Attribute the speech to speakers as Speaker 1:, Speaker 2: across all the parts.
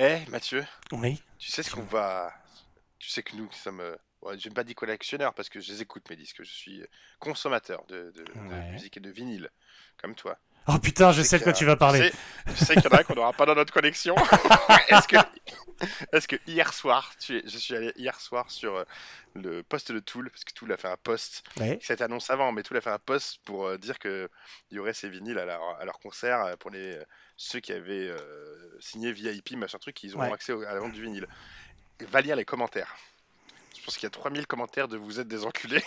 Speaker 1: Eh, Mathieu,
Speaker 2: Oui.
Speaker 1: tu sais ce qu'on
Speaker 2: Dis-moi.
Speaker 1: va... Tu sais que nous qui sommes... ouais, j'ai pas dit collectionneurs parce que je les écoute mes disques. Je suis consommateur de
Speaker 2: Ouais.
Speaker 1: musique et de vinyle, comme toi.
Speaker 2: Oh putain,
Speaker 1: Je
Speaker 2: je
Speaker 1: sais
Speaker 2: sais de
Speaker 1: qu'il y
Speaker 2: quoi
Speaker 1: a...
Speaker 2: tu vas parler.
Speaker 1: je sais qu'il y en a qu'on n'aura pas dans notre collection. Est-ce que, est-ce que hier soir, je suis allé hier soir sur le post de Tool, parce que Tool a fait un post,
Speaker 2: Ouais.
Speaker 1: cette annonce avant, mais Tool a fait un post pour dire que il y aurait ces vinyles à leur concert pour ceux qui avaient signé VIP, machin truc, ils auront
Speaker 2: Ouais.
Speaker 1: accès à la vente du vinyle. Et va lire les commentaires. Je pense qu'il y a 3000 commentaires de vous êtes des enculés.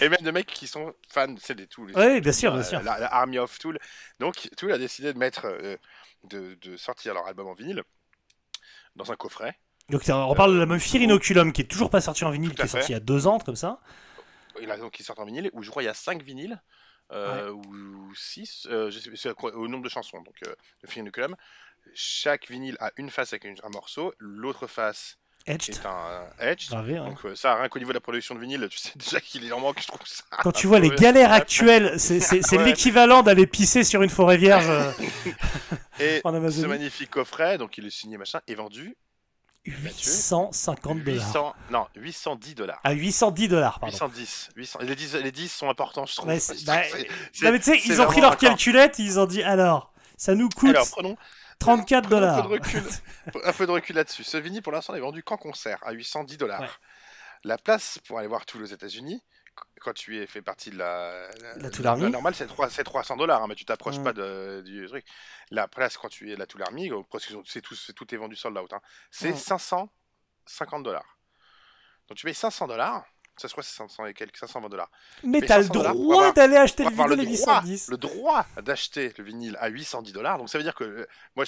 Speaker 1: Et même de mecs qui sont fans, c'est des Tool,
Speaker 2: Oui,
Speaker 1: je
Speaker 2: bien
Speaker 1: peux
Speaker 2: sûr,
Speaker 1: dire,
Speaker 2: bien sûr.
Speaker 1: la Army of Tool. Donc Tool a décidé de mettre, de sortir leur album en vinyle dans un coffret.
Speaker 2: Donc on reparle de la même
Speaker 1: Où,
Speaker 2: Fear
Speaker 1: où-
Speaker 2: Inoculum qui est toujours pas sorti en vinyle,
Speaker 1: tout
Speaker 2: qui
Speaker 1: à
Speaker 2: est sorti
Speaker 1: fait.
Speaker 2: il y a 2 ans, comme ça.
Speaker 1: Il a donc qui sort en vinyle, où je crois il y a 5 vinyles,
Speaker 2: Ouais.
Speaker 1: ou 6, je sais, c'est au nombre de chansons. Donc le Fear Inoculum, chaque vinyle a une face avec un morceau, l'autre face
Speaker 2: Edged.
Speaker 1: est un edged.
Speaker 2: Gravé, ouais.
Speaker 1: Donc ça, rien qu'au niveau de la production de vinyle, tu sais déjà qu'il est en manque, je trouve ça
Speaker 2: Quand
Speaker 1: un
Speaker 2: tu vois les
Speaker 1: peu...
Speaker 2: galères
Speaker 1: Bref,
Speaker 2: actuelles, c'est
Speaker 1: ouais.
Speaker 2: l'équivalent d'aller pisser sur une forêt vierge
Speaker 1: Et
Speaker 2: en
Speaker 1: ce
Speaker 2: Amazonie.
Speaker 1: magnifique coffret, donc il est signé machin, est vendu, Mathieu,
Speaker 2: 850 $.
Speaker 1: 800, non, 810 dollars.
Speaker 2: À 810 $, pardon.
Speaker 1: 810, 800. Les 10 sont importants, je trouve.
Speaker 2: Ouais, non, mais tu sais,
Speaker 1: C'est
Speaker 2: ils ont pris
Speaker 1: vraiment
Speaker 2: leur
Speaker 1: encore.
Speaker 2: calculette, ils ont dit alors, ça nous
Speaker 1: Alors,
Speaker 2: coûte 34
Speaker 1: prenons
Speaker 2: dollars.
Speaker 1: un peu de recul là-dessus. Ce vinyle, pour l'instant, n'est vendu qu'en concert, à 810
Speaker 2: Ouais,
Speaker 1: dollars. La place pour aller voir Tool aux États-Unis, quand tu es fait partie de
Speaker 2: la Tool
Speaker 1: la
Speaker 2: Army.
Speaker 1: normale, c'est 300 dollars, mais tu t'approches
Speaker 2: Hmm.
Speaker 1: pas du truc. La place, quand tu es de la Tool Army, parce que tout est vendu sold out, hein, c'est
Speaker 2: Hmm.
Speaker 1: 550 dollars. Donc tu payes 500 dollars, ça se croit c'est 500 et quelques, 520 dollars. Tu
Speaker 2: Mais
Speaker 1: payes
Speaker 2: t'as le
Speaker 1: 500 dollars
Speaker 2: droit d'aller acheter
Speaker 1: pour
Speaker 2: le
Speaker 1: avoir
Speaker 2: vinyle à 810.
Speaker 1: le droit d'acheter le vinyle à 810 dollars. Donc ça veut dire que moi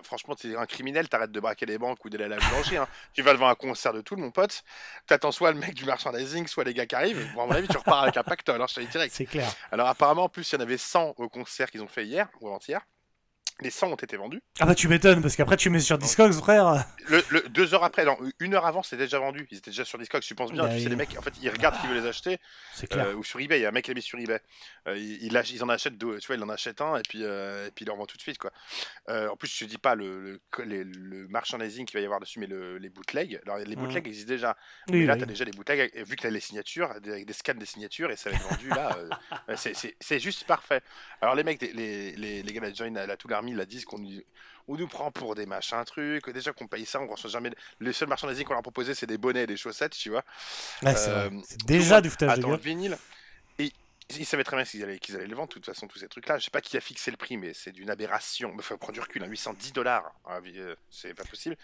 Speaker 1: franchement, tu es un criminel, t'arrêtes de braquer les banques ou d'aller à la boulangerie, hein. Tu vas devant un concert de tout, mon pote, t'attends soit le mec du merchandising, soit les gars qui arrivent. Bon, à mon avis, tu repars avec un pactole, hein, je te dis direct.
Speaker 2: C'est clair.
Speaker 1: Alors apparemment, en plus, il y en avait 100 au concert qu'ils ont fait hier ou avant-hier. Les 100 ont été vendus.
Speaker 2: Ah bah tu m'étonnes, parce qu'après tu mets sur
Speaker 1: Donc,
Speaker 2: Discogs, frère.
Speaker 1: 2 heures après, non, 1 heure avant, c'était déjà vendu. Ils étaient déjà sur Discogs, tu penses bien.
Speaker 2: Bah
Speaker 1: Tu sais, les
Speaker 2: oui,
Speaker 1: mecs, en fait, ils regardent qui veut les acheter.
Speaker 2: c'est clair.
Speaker 1: Ou sur eBay, il y a un mec qui l'a mis sur eBay. Ils en achètent deux, tu vois, il en achète un et puis il en vend tout de suite, quoi. En plus, je te dis pas le merchandising qu'il va y avoir dessus, mais les bootlegs. Alors, les
Speaker 2: Hmm.
Speaker 1: bootlegs existent déjà, mais
Speaker 2: Oui, bah
Speaker 1: là, tu as
Speaker 2: oui.
Speaker 1: déjà les bootlegs, vu que tu as les signatures, avec des scans des signatures, et ça va être vendu là. C'est juste parfait. Alors, les mecs, les gars de la Join, la Tool Army, la disent on nous prend pour des machins trucs. Déjà qu'on paye ça, on reçoit jamais. Les seuls merchandising qu'on leur proposait, c'est des bonnets et des chaussettes, tu vois.
Speaker 2: Ouais, c'est
Speaker 1: Euh,
Speaker 2: vrai. C'est
Speaker 1: Tout le
Speaker 2: déjà
Speaker 1: monde
Speaker 2: du foutage de
Speaker 1: attend le
Speaker 2: gueule.
Speaker 1: vinyle. Et ils savaient très bien qu'ils allaient le vendre, de toute façon, tous ces trucs-là. Je sais pas qui a fixé le prix, mais c'est d'une aberration. Il faut prendre du recul, hein, 810 dollars. C'est pas possible.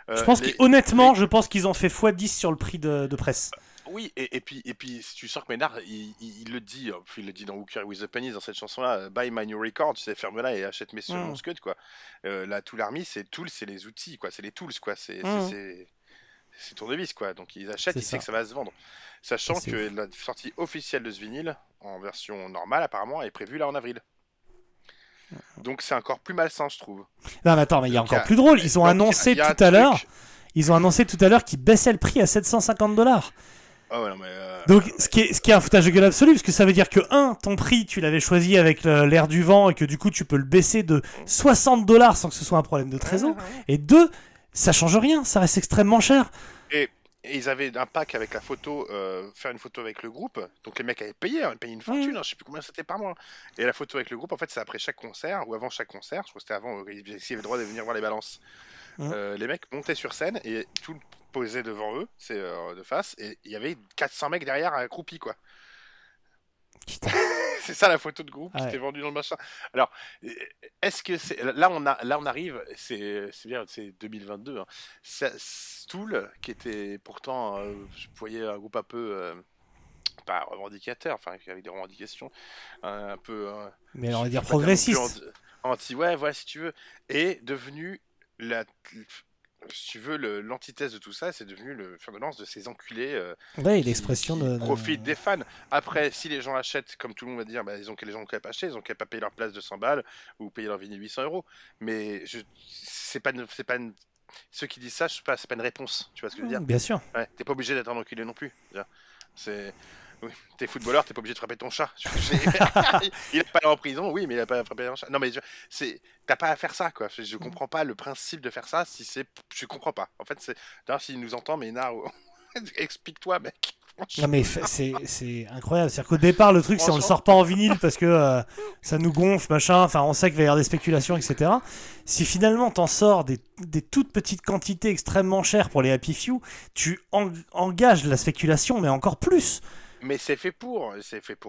Speaker 2: Je pense
Speaker 1: Les,
Speaker 2: qu'honnêtement,
Speaker 1: les...
Speaker 2: je pense qu'ils ont fait x10 sur le prix de presse.
Speaker 1: Oui, et puis, si tu sens que Ménard, il le dit, il le dit dans Hooker with the Pennies, dans cette chanson-là, Buy my new record, tu sais, ferme-la et achète mon
Speaker 2: Hmm.
Speaker 1: scud, quoi. La Tool Army, c'est les outils, quoi, c'est les tools, quoi,
Speaker 2: Hmm.
Speaker 1: c'est tournevis, quoi. Donc ils
Speaker 2: C'est
Speaker 1: achètent, ils savent
Speaker 2: ça.
Speaker 1: que ça va se vendre.
Speaker 2: Ça,
Speaker 1: Sachant
Speaker 2: c'est
Speaker 1: que
Speaker 2: ouf.
Speaker 1: la sortie officielle de ce vinyle, en version normale, apparemment, est prévue là en avril. Donc c'est encore plus malsain, je trouve.
Speaker 2: Non, mais attends, mais il y a
Speaker 1: Donc
Speaker 2: encore plus drôle. Ils ont
Speaker 1: il
Speaker 2: annoncé
Speaker 1: y a
Speaker 2: tout
Speaker 1: un
Speaker 2: à l'heure.
Speaker 1: truc.
Speaker 2: Ils ont annoncé tout à l'heure qu'ils baissaient le prix à 750 $.
Speaker 1: Oh ouais, non, mais
Speaker 2: Donc,
Speaker 1: ouais.
Speaker 2: ce qui est un foutage de gueule absolu, parce que ça veut dire que, un, ton prix, tu l'avais choisi avec l'air du vent et que du coup, tu peux le baisser de 60 $ sans que ce soit un problème de trésor. Et deux, ça change rien, ça reste extrêmement cher.
Speaker 1: Et, et ils avaient un pack avec la photo, faire une photo avec le groupe. Donc les mecs avaient payé, hein, ils payaient une
Speaker 2: Mmh.
Speaker 1: fortune, hein, je sais plus combien c'était par mois. Et la photo avec le groupe, en fait, c'est après chaque concert ou avant chaque concert. Je crois que c'était avant, ils avaient le droit de venir voir les balances.
Speaker 2: Mmh.
Speaker 1: Les mecs montaient sur scène et tout posait devant eux, c'est de face, et il y avait 400 mecs derrière accroupis, quoi.
Speaker 2: Putain.
Speaker 1: C'est ça la photo de groupe
Speaker 2: Ah
Speaker 1: qui était
Speaker 2: ouais.
Speaker 1: vendue dans le machin. Alors, est-ce que c'est là on arrive, c'est bien, c'est 2022. Hein. Stool qui était pourtant, je voyais un groupe un peu pas revendicateur, enfin avec des revendications, un peu,
Speaker 2: Mais on
Speaker 1: je
Speaker 2: va dire
Speaker 1: vais pas dire non plus
Speaker 2: progressiste.
Speaker 1: anti, ouais, voilà si tu veux, est devenu la si tu veux, l'antithèse de tout ça, c'est devenu le fer de lance de ces enculés
Speaker 2: Ouais, l'expression
Speaker 1: qui profitent des fans. Après, si les gens achètent, comme tout le monde va dire, bah, les gens qui n'ont pas acheté, ils ont qu'à pas payer leur place de 100 balles ou payer leur vinyle 800 €. Mais c'est pas ceux qui disent ça, c'est pas une réponse. Tu vois ce que je veux dire?
Speaker 2: Bien sûr.
Speaker 1: Ouais, t'es pas obligé d'être un enculé non plus. C'est Oui, t'es footballeur, t'es pas obligé de frapper ton chat. Il est pas allé en prison, oui, mais il a pas frappé un chat. Non, mais t'as pas à faire ça, quoi. Je comprends pas le principe de faire ça. Si c'est, je comprends pas. En fait, d'ailleurs, s'il nous entend, mais explique-toi, mec.
Speaker 2: Non mais c'est incroyable. C'est-à-dire qu'au départ, le truc, c'est on le
Speaker 1: Franchement.
Speaker 2: sort pas en vinyle parce que ça nous gonfle, machin. Enfin, on sait qu'il va y avoir des spéculations, etc. Si finalement t'en sors des toutes petites quantités extrêmement chères pour les Happy Few, tu engages la spéculation, mais encore plus.
Speaker 1: Mais c'est fait pour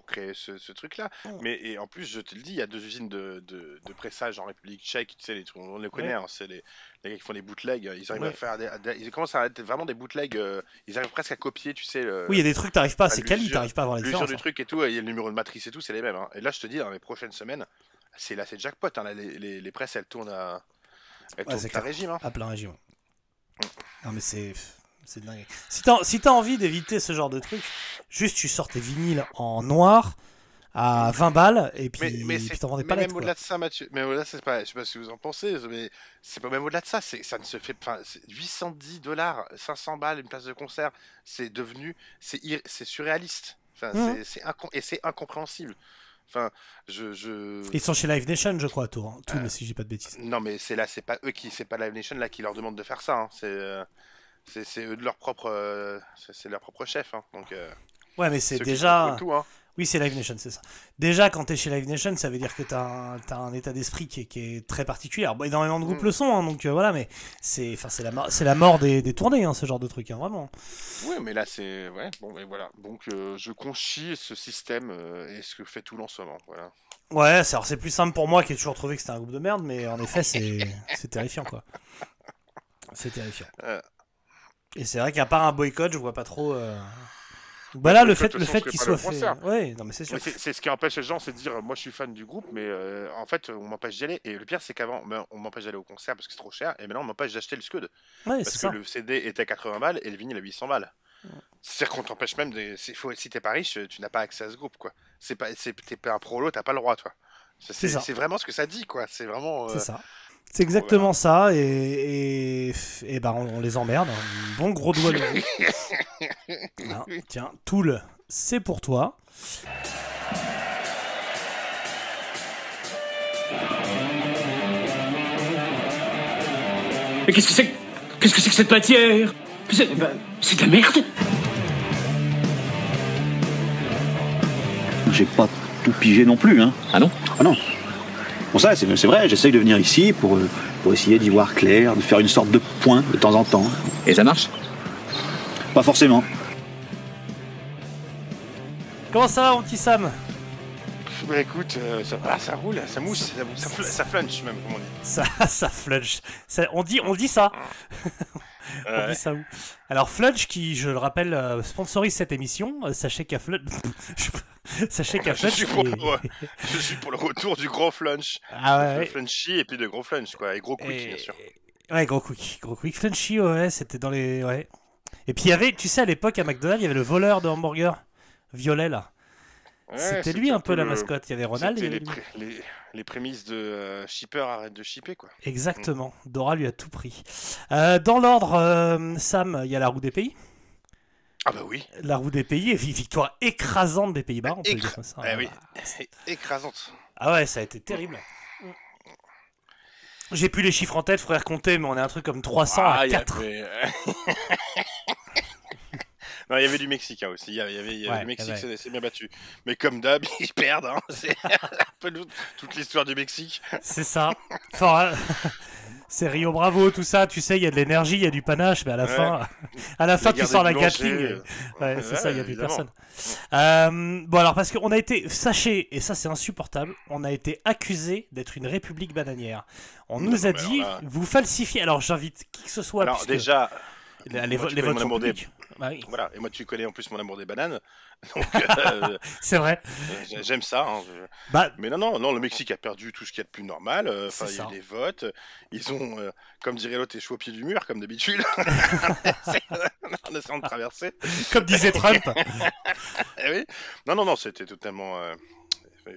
Speaker 1: créer ce truc-là. Mais et en plus, je te le dis, il y a 2 usines de pressage en République Tchèque. Tu sais, on les connaît,
Speaker 2: Ouais.
Speaker 1: hein, c'est les gars qui font des bootlegs. Ils arrivent
Speaker 2: Ouais.
Speaker 1: à faire ils commencent à être vraiment des bootlegs. Ils arrivent presque à copier, tu sais,
Speaker 2: Oui, il y a des trucs, t'arrives pas, c'est quali,
Speaker 1: l'usure
Speaker 2: t'arrives pas à voir la
Speaker 1: l'usure
Speaker 2: différence.
Speaker 1: du
Speaker 2: Hein.
Speaker 1: truc et tout. Il y a le numéro de matrice et tout, c'est les mêmes. Hein. Et là, je te dis, dans les prochaines semaines, c'est jackpot. Hein, là, les presses, elles tournent
Speaker 2: Ouais, c'est
Speaker 1: à
Speaker 2: clair.
Speaker 1: régime. Hein.
Speaker 2: À plein régime. Non mais c'est dingue. Si t'as envie d'éviter ce genre de truc, juste tu sors tes vinyles en noir à 20 balles et puis, puis t'en vends des
Speaker 1: Mais
Speaker 2: palettes
Speaker 1: même
Speaker 2: quoi.
Speaker 1: au-delà de ça, Mathieu, mais au-delà, c'est pas, je sais pas ce que vous en pensez, mais c'est pas même au-delà de ça, ça ne se fait, enfin, 810 $, 500 balles, une place de concert, c'est devenu, c'est surréaliste, enfin,
Speaker 2: Mhm.
Speaker 1: et c'est incompréhensible. Enfin,
Speaker 2: Ils sont chez Live Nation, je crois, tout, mais si j'ai pas de bêtises.
Speaker 1: non, mais c'est pas eux c'est pas Live Nation là qui leur demande de faire ça, hein. C'est eux de leur propre, c'est leur propre chef, hein. Donc,
Speaker 2: Ouais, mais c'est
Speaker 1: ceux qui
Speaker 2: déjà.
Speaker 1: contrôlent tout, hein.
Speaker 2: Oui, c'est Live Nation, c'est ça. Déjà, quand t'es chez Live Nation, ça veut dire que t'as un état d'esprit qui est très particulier. Alors, bon, énormément de groupes le sont, hein, donc voilà, mais c'est la mort des tournées, hein, ce genre de truc, hein, vraiment.
Speaker 1: Oui, mais là, ouais, bon, mais voilà. Donc, je conchis ce système et ce que fait Tool en ce moment. Voilà.
Speaker 2: Ouais, alors c'est plus simple pour moi qui ai toujours trouvé que c'était un groupe de merde, mais en effet, c'est terrifiant, quoi. C'est terrifiant.
Speaker 1: Euh,
Speaker 2: Et c'est vrai qu'à part un boycott, je vois pas trop. Bah là, le fait,
Speaker 1: de toute façon, je
Speaker 2: qu'il
Speaker 1: serais pas
Speaker 2: soit
Speaker 1: allé au
Speaker 2: fait.
Speaker 1: concert.
Speaker 2: Ouais, non, mais c'est sûr.
Speaker 1: Mais c'est ce qui empêche les gens, c'est de dire, moi, je suis fan du groupe, mais en fait, on m'empêche d'y aller. Et le pire, c'est qu'avant, on m'empêche d'aller au concert parce que c'est trop cher, et maintenant, on m'empêche d'acheter le Scud.
Speaker 2: Ouais, c'est
Speaker 1: Parce que
Speaker 2: ça.
Speaker 1: le CD était à 80 balles et le vinyle à 800 balles. C'est-à-dire qu'on t'empêche même si t'es pas riche, tu n'as pas accès à ce groupe, quoi. T'es pas un prolo, t'as pas le droit, toi.
Speaker 2: C'est ça.
Speaker 1: C'est vraiment ce que ça dit, quoi. C'est vraiment.
Speaker 2: C'est ça. C'est exactement ça, et ben on les emmerde. Un bon gros doigt levé. Hein, tiens, Tool, c'est pour toi.
Speaker 3: Mais qu'est-ce que c'est que cette matière? C'est de la merde.
Speaker 4: J'ai pas tout pigé non plus, hein.
Speaker 3: Ah non?
Speaker 4: Ah non. Bon, ça, c'est vrai, j'essaye de venir ici pour essayer d'y voir clair, de faire une sorte de point de temps en temps.
Speaker 3: Et ça marche?
Speaker 4: Pas forcément.
Speaker 2: Comment ça va, mon petit Sam?
Speaker 1: Bah écoute, ça roule, ça mousse, ça flunch même, comme on dit.
Speaker 2: Ça flunch. On dit ça. On dit ça où? Alors Flunch, qui, je le rappelle, sponsorise cette émission. Sachez qu'à Flunch... Sachez qu'à Flunch...
Speaker 1: Je suis pour le retour du gros flunch.
Speaker 2: Ah ouais.
Speaker 1: Flunchy et puis de gros flunch, quoi. Et gros quick, bien sûr.
Speaker 2: Ouais, gros quick. Flunchy, ouais, c'était dans les... Ouais. Et puis il y avait, tu sais, à l'époque, à McDonald's, il y avait le voleur de hamburger. Violet, là.
Speaker 1: Ouais,
Speaker 2: c'était lui un peu la mascotte. Il y avait Ronald.
Speaker 1: C'était
Speaker 2: il y avait
Speaker 1: les prémices de Shipper arrête de shipper, quoi.
Speaker 2: Exactement. Dora lui a tout pris. Dans l'ordre, Sam, il y a la roue des pays.
Speaker 1: Ah bah oui.
Speaker 2: La roue des pays et victoire écrasante des Pays-Bas, on peut le dire comme ça.
Speaker 1: Eh oui, écrasante.
Speaker 2: Ah ouais, ça a été terrible. J'ai plus les chiffres en tête, frère compter, mais on est un truc comme 300 à 4.
Speaker 1: Non, il y avait du Mexique, hein, aussi. Il y avait du Mexique, c'est bien battu. Mais comme d'hab, ils perdent. Hein. C'est un peu toute l'histoire du Mexique.
Speaker 2: C'est ça. Enfin, c'est Rio Bravo, tout ça. Tu sais, il y a de l'énergie, il y a du panache, mais à la fin, tu sors la Gatling. Ouais, c'est ça, il n'y a plus personne. Bon, alors, parce qu'on a été, sachez, et ça c'est insupportable, on a été accusé d'être une république bananière. On nous a dit, vous falsifiez. Alors, j'invite qui que ce soit.
Speaker 1: Alors, déjà.
Speaker 2: Les votes sont publics.
Speaker 1: Bah oui. Voilà, et moi tu connais en plus mon amour des bananes. Donc,
Speaker 2: c'est vrai.
Speaker 1: J'aime ça. Hein. Mais non, le Mexique a perdu tout ce qu'il y a de plus normal. Il y a eu des votes. Ils ont, comme dirait l'autre, échoué au pied du mur, comme d'habitude. En essayant de traverser.
Speaker 2: Comme disait Trump.
Speaker 1: Oui. Non, c'était totalement.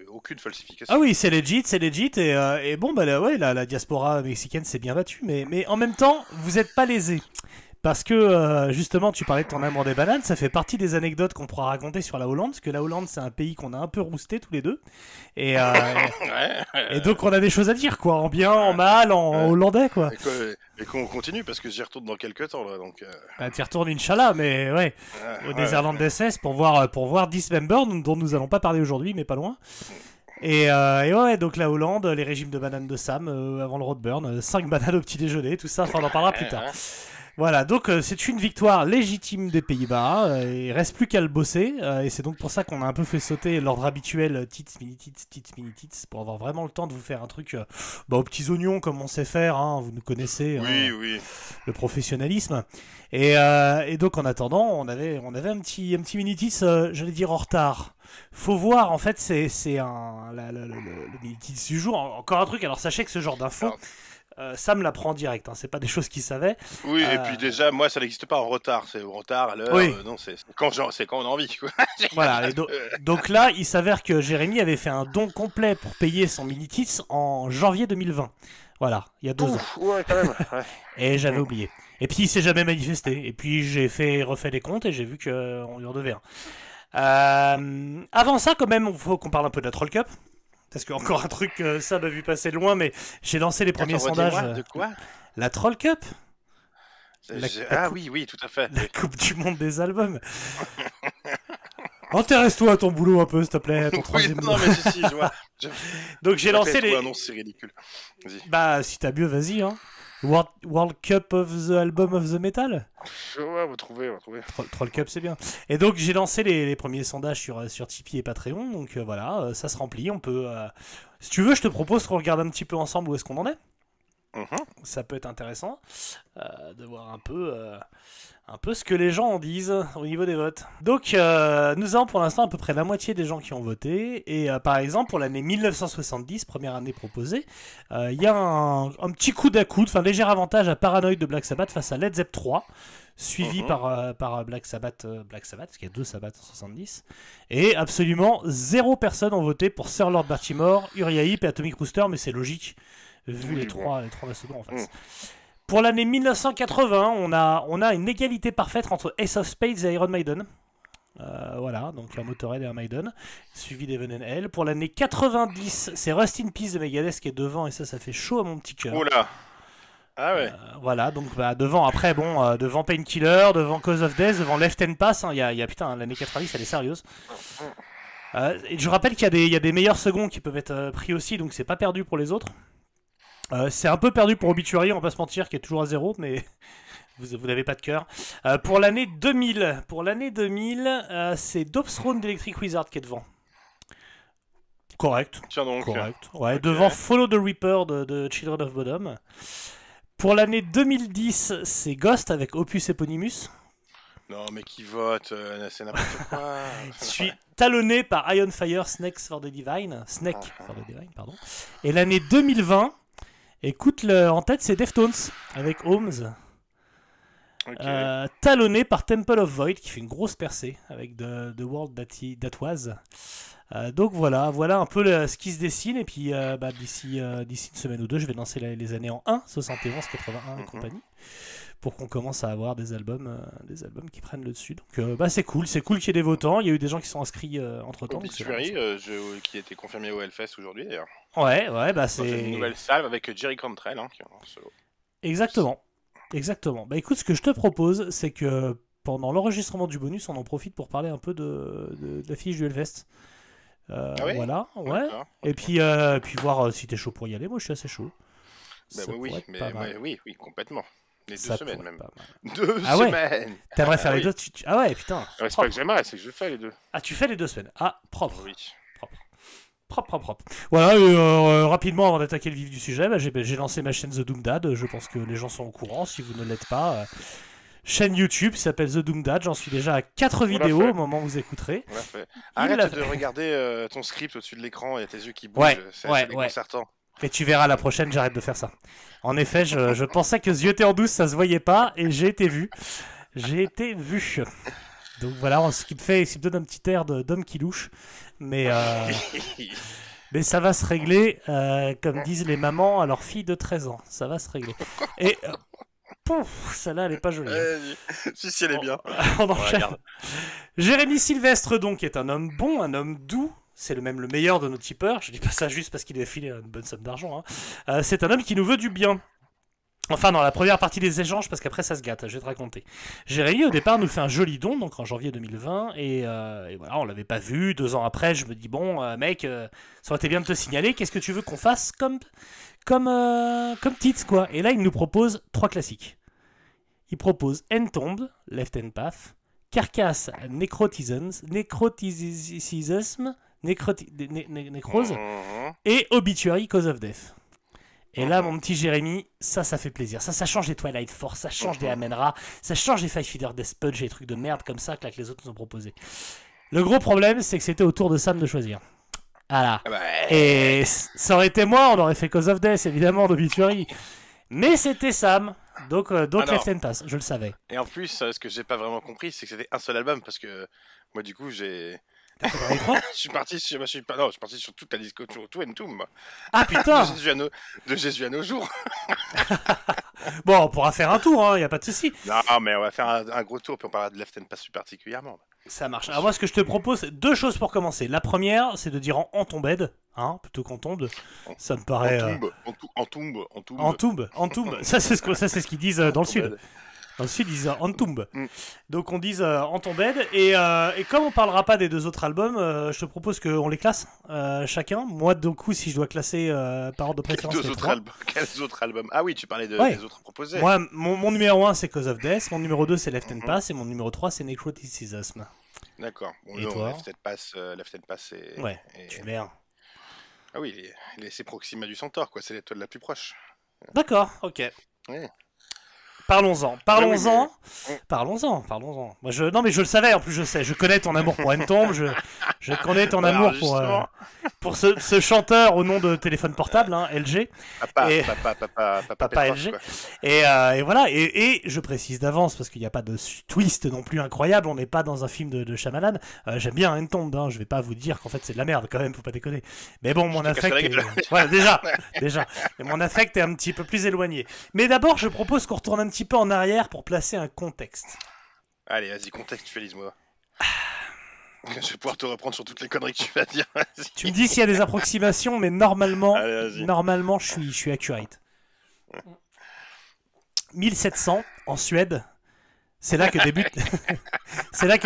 Speaker 1: Aucune falsification.
Speaker 2: Ah oui, c'est legit. Et bon, bah ouais, la diaspora mexicaine s'est bien battue. Mais en même temps, vous n'êtes pas lésés. Parce que justement, tu parlais de ton amour des bananes, ça fait partie des anecdotes qu'on pourra raconter sur la Hollande, parce que la Hollande, c'est un pays qu'on a un peu rousté tous les deux. Et, et donc, on a des choses à dire, quoi, en bien, en mal, en hollandais, quoi.
Speaker 1: Et qu'on continue, parce que j'y retourne dans quelques temps, là, donc...
Speaker 2: Bah, t'y retournes, Inch'Allah, mais ouais, au Netherlands SS pour voir Dismember, dont nous allons pas parler aujourd'hui, mais pas loin. Et ouais, donc la Hollande, les régimes de bananes de Sam avant le roadburn, 5 bananes au petit déjeuner, tout ça, enfin on en parlera plus tard. Voilà, donc c'est une victoire légitime des Pays-Bas, il reste plus qu'à le bosser, et c'est donc pour ça qu'on a un peu fait sauter l'ordre habituel tits, mini tits, pour avoir vraiment le temps de vous faire un truc aux petits oignons comme on sait faire, hein, vous nous connaissez,
Speaker 1: oui.
Speaker 2: Le professionnalisme. Et donc en attendant, on avait un petit mini tits, j'allais dire en retard. Faut voir, en fait, c'est le mini tits du jour. Encore un truc, alors sachez que ce genre d'infos, Sam l'apprend direct, hein, c'est pas des choses qu'il savait.
Speaker 1: Oui, et puis déjà, moi, ça n'existe pas en retard. C'est au retard, à l'heure.
Speaker 2: Oui.
Speaker 1: Non, c'est quand on a envie, quoi.
Speaker 2: Voilà, donc là, il s'avère que Jérémy avait fait un don complet pour payer son mini-tits en janvier 2020. Voilà, il y a 2 ans.
Speaker 1: Ouais, quand même. Ouais.
Speaker 2: Et j'avais oublié. Et puis, il s'est jamais manifesté. Et puis, j'ai refait les comptes et j'ai vu qu'on lui en devait un. Avant ça, quand même, il faut qu'on parle un peu de la Troll Cup. Parce qu'encore un truc, ça m'a vu passer loin, mais j'ai lancé les premiers sondages.
Speaker 1: De quoi?
Speaker 2: La Troll Cup.
Speaker 1: Oui, tout à fait.
Speaker 2: La Coupe du Monde des albums. Intéresse-toi à ton boulot un peu, s'il te plaît, à ton troisième.
Speaker 1: Non, mais si, je vois.
Speaker 2: Donc j'ai lancé les.
Speaker 1: Non, c'est ridicule. Vas-y.
Speaker 2: Bah, si t'as mieux, vas-y, hein. World Cup of the Album of the Metal.
Speaker 1: Ouais, on va trouver.
Speaker 2: Troll Cup, c'est bien. Et donc j'ai lancé les premiers sondages sur Tipeee et Patreon. Donc voilà, ça se remplit. On peut. Si tu veux, je te propose qu'on regarde un petit peu ensemble où est-ce qu'on en est. Ça peut être intéressant de voir un peu ce que les gens en disent au niveau des votes. Donc nous avons pour l'instant à peu près la moitié des gens qui ont voté. Et par exemple pour l'année 1970, première année proposée, il y a un petit coup d'à-coude, enfin léger avantage à Paranoid de Black Sabbath face à Led Zepp 3, suivi par Black Sabbath, parce qu'il y a 2 Sabbath en 70. Et absolument 0 personnes ont voté pour Sir Lord Baltimore, Uriah Heep et Atomic Rooster, mais c'est logique. Vu les trois mastodons en face. Pour l'année 1980, on a une égalité parfaite entre Ace of Spades et Iron Maiden. Voilà, donc un Motorhead et un Maiden, suivi d'Evan and Hell. Pour l'année 90, c'est Rust in Peace de Megadeth qui est devant, et ça fait chaud à mon petit cœur.
Speaker 1: Oula. Ah ouais.
Speaker 2: Voilà, donc devant, après, devant Painkiller, devant Cause of Death, devant Left Hand Pass, il y a putain, l'année 90, elle est sérieuse. Et je rappelle qu'il y a des meilleurs seconds qui peuvent être pris aussi, donc c'est pas perdu pour les autres. C'est un peu perdu pour Obituary, on va pas se mentir, qui est toujours à 0, mais vous n'avez pas de cœur. Pour l'année 2000, c'est Dobsthrone d'Electric Wizard qui est devant. Correct.
Speaker 1: Tiens donc.
Speaker 2: Correct. Ouais, okay. Devant Follow the Reaper de Children of Bodom. Pour l'année 2010, c'est Ghost avec Opus Eponymous.
Speaker 1: Non, mais qui vote, c'est n'importe quoi.
Speaker 2: Je suis talonné par Iron Fire, Snake for the Divine. Pardon. Et l'année 2020, écoute, en tête, c'est Deftones avec Holmes. Okay. Talonné par Temple of Void qui fait une grosse percée avec The World That Was. Donc voilà un peu ce qui se dessine. Et puis d'ici une semaine ou deux, je vais lancer les années en 1, 71, 81 et compagnie, pour qu'on commence à avoir des albums qui prennent le dessus. Donc c'est cool qu'il y ait des votants. Il y a eu des gens qui sont inscrits entre temps.
Speaker 1: Obituary, qui a été confirmé au Hellfest aujourd'hui d'ailleurs.
Speaker 2: Ouais, c'est
Speaker 1: une nouvelle salve avec Jerry Cantrell qui est en solo.
Speaker 2: Exactement. Bah écoute, ce que je te propose, c'est que pendant l'enregistrement du bonus, on en profite pour parler un peu de l'affiche du Hellfest.
Speaker 1: Oui,
Speaker 2: voilà, ouais.
Speaker 1: D'accord.
Speaker 2: Et puis voir si t'es chaud pour y aller. Moi, je suis assez chaud.
Speaker 1: Oui, complètement. Les 2 semaines même.
Speaker 2: 2
Speaker 1: semaines.
Speaker 2: Ouais. T'aimerais faire les 2 Ah ouais, putain.
Speaker 1: C'est pas que j'aimerais, c'est que je fais les 2.
Speaker 2: Ah, tu fais les 2 semaines. Ah, propre.
Speaker 1: Oui.
Speaker 2: Propre. Voilà, rapidement avant d'attaquer le vif du sujet, j'ai lancé ma chaîne The Doom Dad. Je pense que les gens sont au courant. Si vous ne l'êtes pas, chaîne YouTube qui s'appelle The Doom Dad. J'en suis déjà à 4 vidéos au moment où vous écouterez.
Speaker 1: Arrête de regarder ton script au-dessus de l'écran, il y a tes yeux qui bougent. C'est déconcertant.
Speaker 2: Et tu verras la prochaine, j'arrête de faire ça. En effet, je pensais que zioter en douce, ça se voyait pas, et j'ai été vu. Donc voilà, ce qui me donne un petit air d'homme qui louche. Mais ça va se régler, comme disent les mamans à leur fille de 13 ans. Ça va se régler. Pouf, celle-là, elle est pas jolie.
Speaker 1: Si, elle est bien.
Speaker 2: On enchaîne.
Speaker 1: Regarde.
Speaker 2: Jérémy Sylvestre, donc, est un homme bon, un homme doux. C'est le meilleur de nos tipeurs. Je dis pas ça juste parce qu'il a filé une bonne somme d'argent. C'est un homme qui nous veut du bien. Enfin, dans la première partie des échanges, parce qu'après ça se gâte, je vais te raconter. Jérémy, au départ, nous fait un joli don, donc en janvier 2020, et voilà, on l'avait pas vu. 2 ans après, je me dis, bon, mec, ça aurait été bien de te signaler, qu'est-ce que tu veux qu'on fasse comme titre, quoi. Et là, il nous propose 3 classiques. Il propose Entombed, Left Hand Path, Carcass, Necrotisms, Necrose, et Obituary, Cause of Death. Et là, mon petit Jérémy, ça fait plaisir. Ça change des Twilight Force, ça change des Amen-Ra, ça change des Five Feeder Death Punch et des trucs de merde comme ça que les autres nous ont proposé. Le gros problème, c'est que c'était au tour de Sam de choisir. Voilà. Et ça aurait été moi, on aurait fait Cause of Death, évidemment, d'Obituary. Mais c'était Sam, donc Left Hand Pass, je le savais.
Speaker 1: Et en plus, ce que j'ai pas vraiment compris, c'est que c'était un seul album, parce que moi, du coup, je suis parti sur toute la disco, tout Entombed, moi.
Speaker 2: Ah putain.
Speaker 1: De Jésus à nos jours.
Speaker 2: Bon, on pourra faire un tour, y a pas de souci.
Speaker 1: Non, mais on va faire un gros tour, puis on parlera de Left Hand Pass plus particulièrement.
Speaker 2: Ça marche. Alors moi, ce que je te propose, c'est 2 choses pour commencer. La première, c'est de dire en tombed, plutôt qu'en tombe. Ça me paraît... En tombe. Ça, c'est ce qu'ils disent dans le sud. Dans le sud, ils disent en tombe. Donc on dise en tombed. Et comme on parlera pas des 2 autres albums, je te propose qu'on les classe chacun. Moi, du coup, si je dois classer par ordre de préférence.
Speaker 1: Quels autres albums? Ah oui, tu parlais des autres proposés.
Speaker 2: Moi, mon numéro 1, c'est Cause of Death. Mon numéro 2, c'est Left Hand Pass. Et mon numéro 3, c'est Necroticism.
Speaker 1: D'accord. Bon,
Speaker 2: et toi?
Speaker 1: Left Hand Pass et...
Speaker 2: Ouais, tu mets.
Speaker 1: Ah oui, c'est Proxima du Centaure, quoi. C'est l'étoile la plus proche.
Speaker 2: D'accord, ok.
Speaker 1: Ouais.
Speaker 2: Parlons-en. Moi, non, mais je le savais, en plus, je sais. Je connais ton amour pour Entomb, je connais ton amour pour ce chanteur au nom de téléphone portable, LG. Papa LG.
Speaker 1: Quoi.
Speaker 2: Et voilà, et je précise d'avance, parce qu'il n'y a pas de twist non plus incroyable, on n'est pas dans un film de Shyamalan. J'aime bien Entomb, je vais pas vous dire qu'en fait c'est de la merde quand même, faut pas déconner. Mais bon, mon affect est... voilà, déjà. Et mon affect est un petit peu plus éloigné. Mais d'abord, je propose qu'on retourne un petit peu en arrière pour placer un contexte.
Speaker 1: Allez, vas-y, contextualise-moi. Je vais pouvoir te reprendre sur toutes les conneries que tu vas dire. Vas-y.
Speaker 2: Tu me dis s'il y a des approximations, mais normalement,
Speaker 1: allez,
Speaker 2: je suis accurate. 1700 en Suède. C'est là que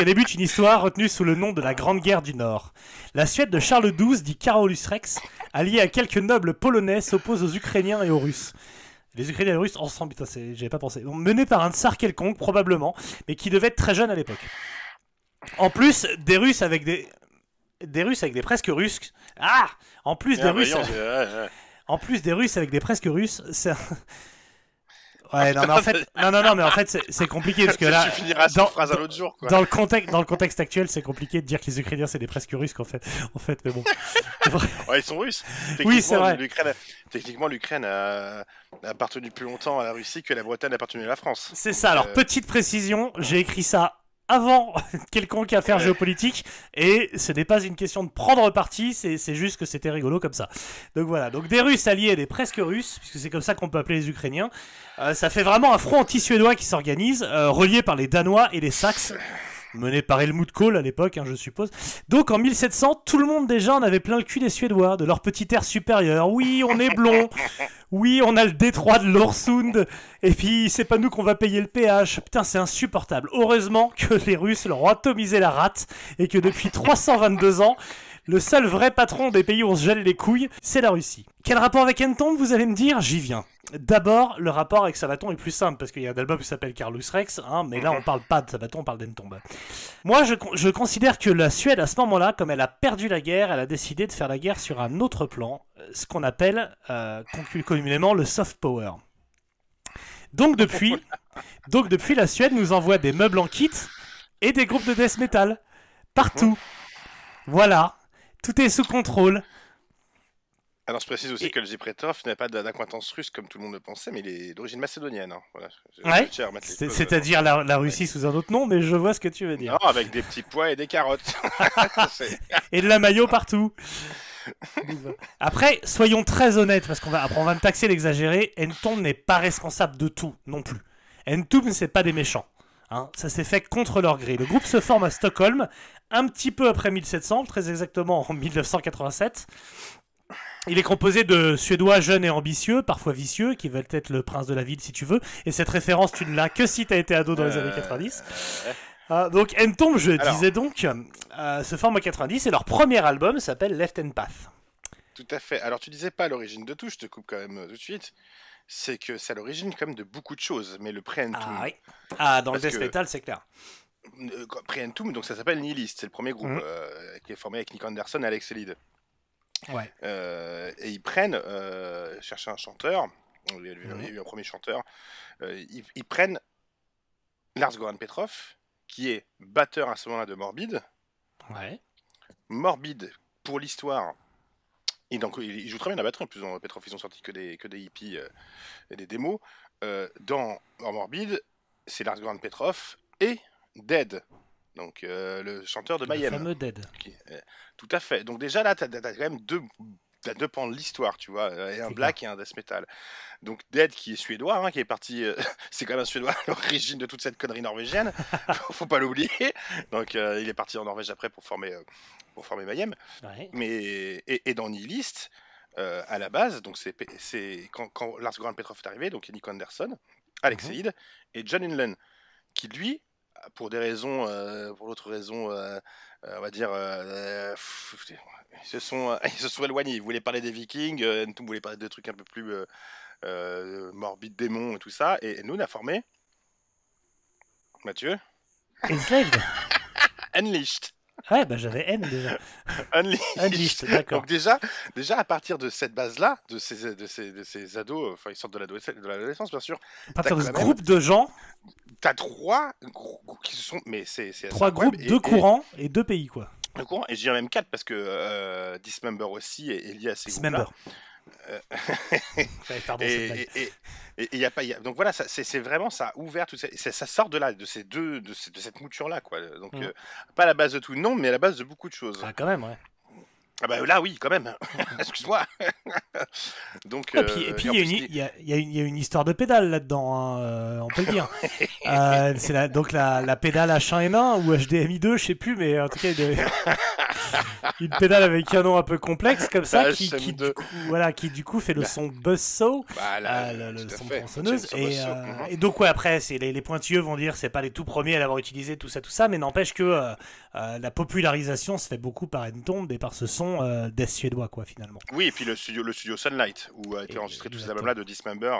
Speaker 2: débute une histoire retenue sous le nom de la Grande Guerre du Nord. La Suède de Charles XII, dit Carolus Rex, alliée à quelques nobles polonais, s'oppose aux Ukrainiens et aux Russes. Les Ukrainiens et les Russes ensemble, putain, j'avais pas pensé. Menés par un tsar quelconque, probablement, mais qui devait être très jeune à l'époque. En plus, des Russes avec des presque Russes. Ah, en plus des Russes. En plus des Russes avec des presque Russes, c'est. Ouais, non, mais en fait, c'est compliqué parce que là,
Speaker 1: tu finiras cette phrase à l'autre jour, quoi.
Speaker 2: Dans le contexte actuel, c'est compliqué de dire que les Ukrainiens c'est des presque Russes, en fait, mais bon.
Speaker 1: Ouais, ils sont Russes.
Speaker 2: Oui, c'est vrai.
Speaker 1: Techniquement, l'Ukraine a appartenu plus longtemps à la Russie que la Bretagne a appartenu à la France.
Speaker 2: C'est ça. Alors, petite précision, j'ai écrit ça avant quelconque affaire géopolitique, et ce n'est pas une question de prendre parti, c'est juste que c'était rigolo comme ça. Donc voilà, donc des Russes alliés et des presque Russes, puisque c'est comme ça qu'on peut appeler les Ukrainiens, ça fait vraiment un front anti-suédois qui s'organise, relié par les Danois et les Saxes, mené par Helmut Kohl à l'époque, je suppose. Donc en 1700, tout le monde déjà en avait plein le cul des Suédois, de leur petit air supérieur. Oui, on est blond. Oui, on a le détroit de l'Orsund. Et puis, c'est pas nous qu'on va payer le péage. Putain, c'est insupportable. Heureusement que les Russes leur ont atomisé la rate et que depuis 322 ans, le seul vrai patron des pays où on se gèle les couilles, c'est la Russie. Quel rapport avec Entomb, vous allez me dire? J'y viens. D'abord, le rapport avec Sabaton est plus simple, parce qu'il y a un album qui s'appelle Carolus Rex, mais là on parle pas de Sabaton, on parle d'Entomb. Moi, je considère que la Suède, à ce moment-là, comme elle a perdu la guerre, elle a décidé de faire la guerre sur un autre plan, ce qu'on appelle communément le soft power. Donc depuis, la Suède nous envoie des meubles en kit et des groupes de death metal. Partout. Voilà. Tout est sous contrôle.
Speaker 1: Alors je précise aussi que le Pretov n'a pas d'acquaintance russe comme tout le monde le pensait, mais il est d'origine macédonienne. Voilà.
Speaker 2: Ouais, c'est-à-dire la Russie sous un autre nom, mais je vois ce que tu veux dire.
Speaker 1: Non, avec des petits pois et des carottes.
Speaker 2: Et de la maillot partout. Après, soyons très honnêtes, parce qu'on va me taxer d'exagérer, Entomb n'est pas responsable de tout, non plus. Entombed, c'est pas des méchants. Hein, ça s'est fait contre leur gré. Le groupe se forme à Stockholm, un petit peu après 1700, très exactement en 1987. Il est composé de Suédois jeunes et ambitieux, parfois vicieux, qui veulent être le prince de la ville si tu veux. Et cette référence, tu ne l'as que si tu as été ado dans les années 90. Donc Entombed, disais donc, se forme en 90 et leur premier album s'appelle Left Hand Path.
Speaker 1: Tout à fait. Alors tu disais pas à l'origine de tout, je te coupe quand même tout de suite. C'est que c'est à l'origine quand même de beaucoup de choses, mais le Pre-Entombed.
Speaker 2: Ah oui. Ah, dans le death metal, c'est clair.
Speaker 1: Pre-Entombed, donc ça s'appelle Nihilist, c'est le premier groupe qui est formé avec Nick Anderson et Alex Elid.
Speaker 2: Ouais.
Speaker 1: Et ils prennent, chercher un chanteur, il y a eu un premier chanteur, ils prennent Lars-Goran Petrov, qui est batteur à ce moment-là de Morbid.
Speaker 2: Ouais.
Speaker 1: Morbid, pour l'histoire, et donc il joue très bien la batterie, en plus dans Petrov ils ont sorti que des hippies et des démos. Dans Morbid, c'est Lars-Goran Petrov et Dead, donc le chanteur de Mayhem.
Speaker 2: Le fameux Dead.
Speaker 1: Tout à fait. Donc déjà là, t'as quand même deux pans de l'histoire, tu vois, et un black et un death metal. Donc Dead qui est suédois, hein, qui est parti, c'est quand même un suédois à l'origine de toute cette connerie norvégienne, faut pas l'oublier. Donc il est parti en Norvège après pour former Mayhem.
Speaker 2: Ouais.
Speaker 1: Mais et dans Nihilist, à la base, donc c'est quand Lars-Goran Petrov est arrivé, donc il y a Nick Anderson, Alex Elid et John Inland, qui lui, pour des raisons, pour l'autre raison, on va dire, ils se sont éloignés. Ils voulaient parler des Vikings, Entombed voulait parler de trucs un peu plus morbides, démons et tout ça. Et nous, on a formé Mathieu
Speaker 2: Enslaved.
Speaker 1: Unleashed.
Speaker 2: Ouais, bah j'avais N déjà. Unleashed, d'accord.
Speaker 1: Donc déjà à partir de cette base-là, de ces ados, enfin ils sortent de l'adolescence bien sûr.
Speaker 2: À partir de ce groupe de gens,
Speaker 1: t'as trois groupes qui se sont, mais c'est
Speaker 2: trois groupes, deux courants et deux pays quoi.
Speaker 1: Deux courants, et je dirais même quatre parce que Dismember aussi est lié à ces groupes-là.
Speaker 2: Pardon,
Speaker 1: donc voilà, c'est vraiment, ça a ouvert tout ça, ça sort de là, de cette mouture là quoi. Donc pas à la base de tout, non, mais à la base de beaucoup de choses.
Speaker 2: Ah quand même, ouais.
Speaker 1: Ah bah là oui, quand même. Excuse-moi. Donc
Speaker 2: et puis il y a une histoire de pédale là-dedans, hein, on peut le dire. C'est donc la pédale H1N1 ou HDMI 2, je sais plus, mais en tout cas une pédale avec un nom un peu complexe comme ça qui du coup fait le son buzzsaw, le son tronçonneuse. Et donc ouais, après les pointilleux vont dire c'est pas les tout premiers à l'avoir utilisé, tout ça, mais n'empêche que la popularisation se fait beaucoup par Entombed et par ce son death suédois quoi finalement.
Speaker 1: Oui, et puis le studio Sunlight où a été enregistré tous ces albums là de Dismember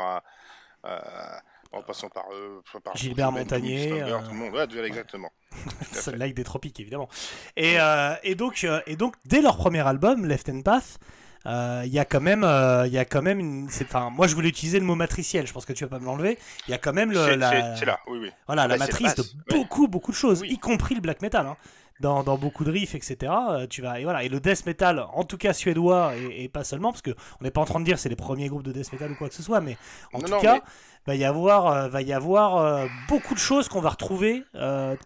Speaker 1: en passant par
Speaker 2: Gilbert Montagnier,
Speaker 1: tout le monde, ouais, exactement.
Speaker 2: Sunlight des tropiques évidemment. Et donc dès leur premier album Left Hand Path, il y a quand même moi je voulais utiliser le mot matriciel, je pense que tu vas pas me l'enlever. Il y a quand même
Speaker 1: c'est là, oui.
Speaker 2: Voilà, la matrice de beaucoup de choses,
Speaker 1: oui.
Speaker 2: y compris le black metal. Hein. Dans beaucoup de riffs, etc. Et le death metal, en tout cas suédois, et pas seulement, parce qu'on n'est pas en train de dire c'est les premiers groupes de death metal ou quoi que ce soit, mais en tout cas, va y avoir beaucoup de choses qu'on va retrouver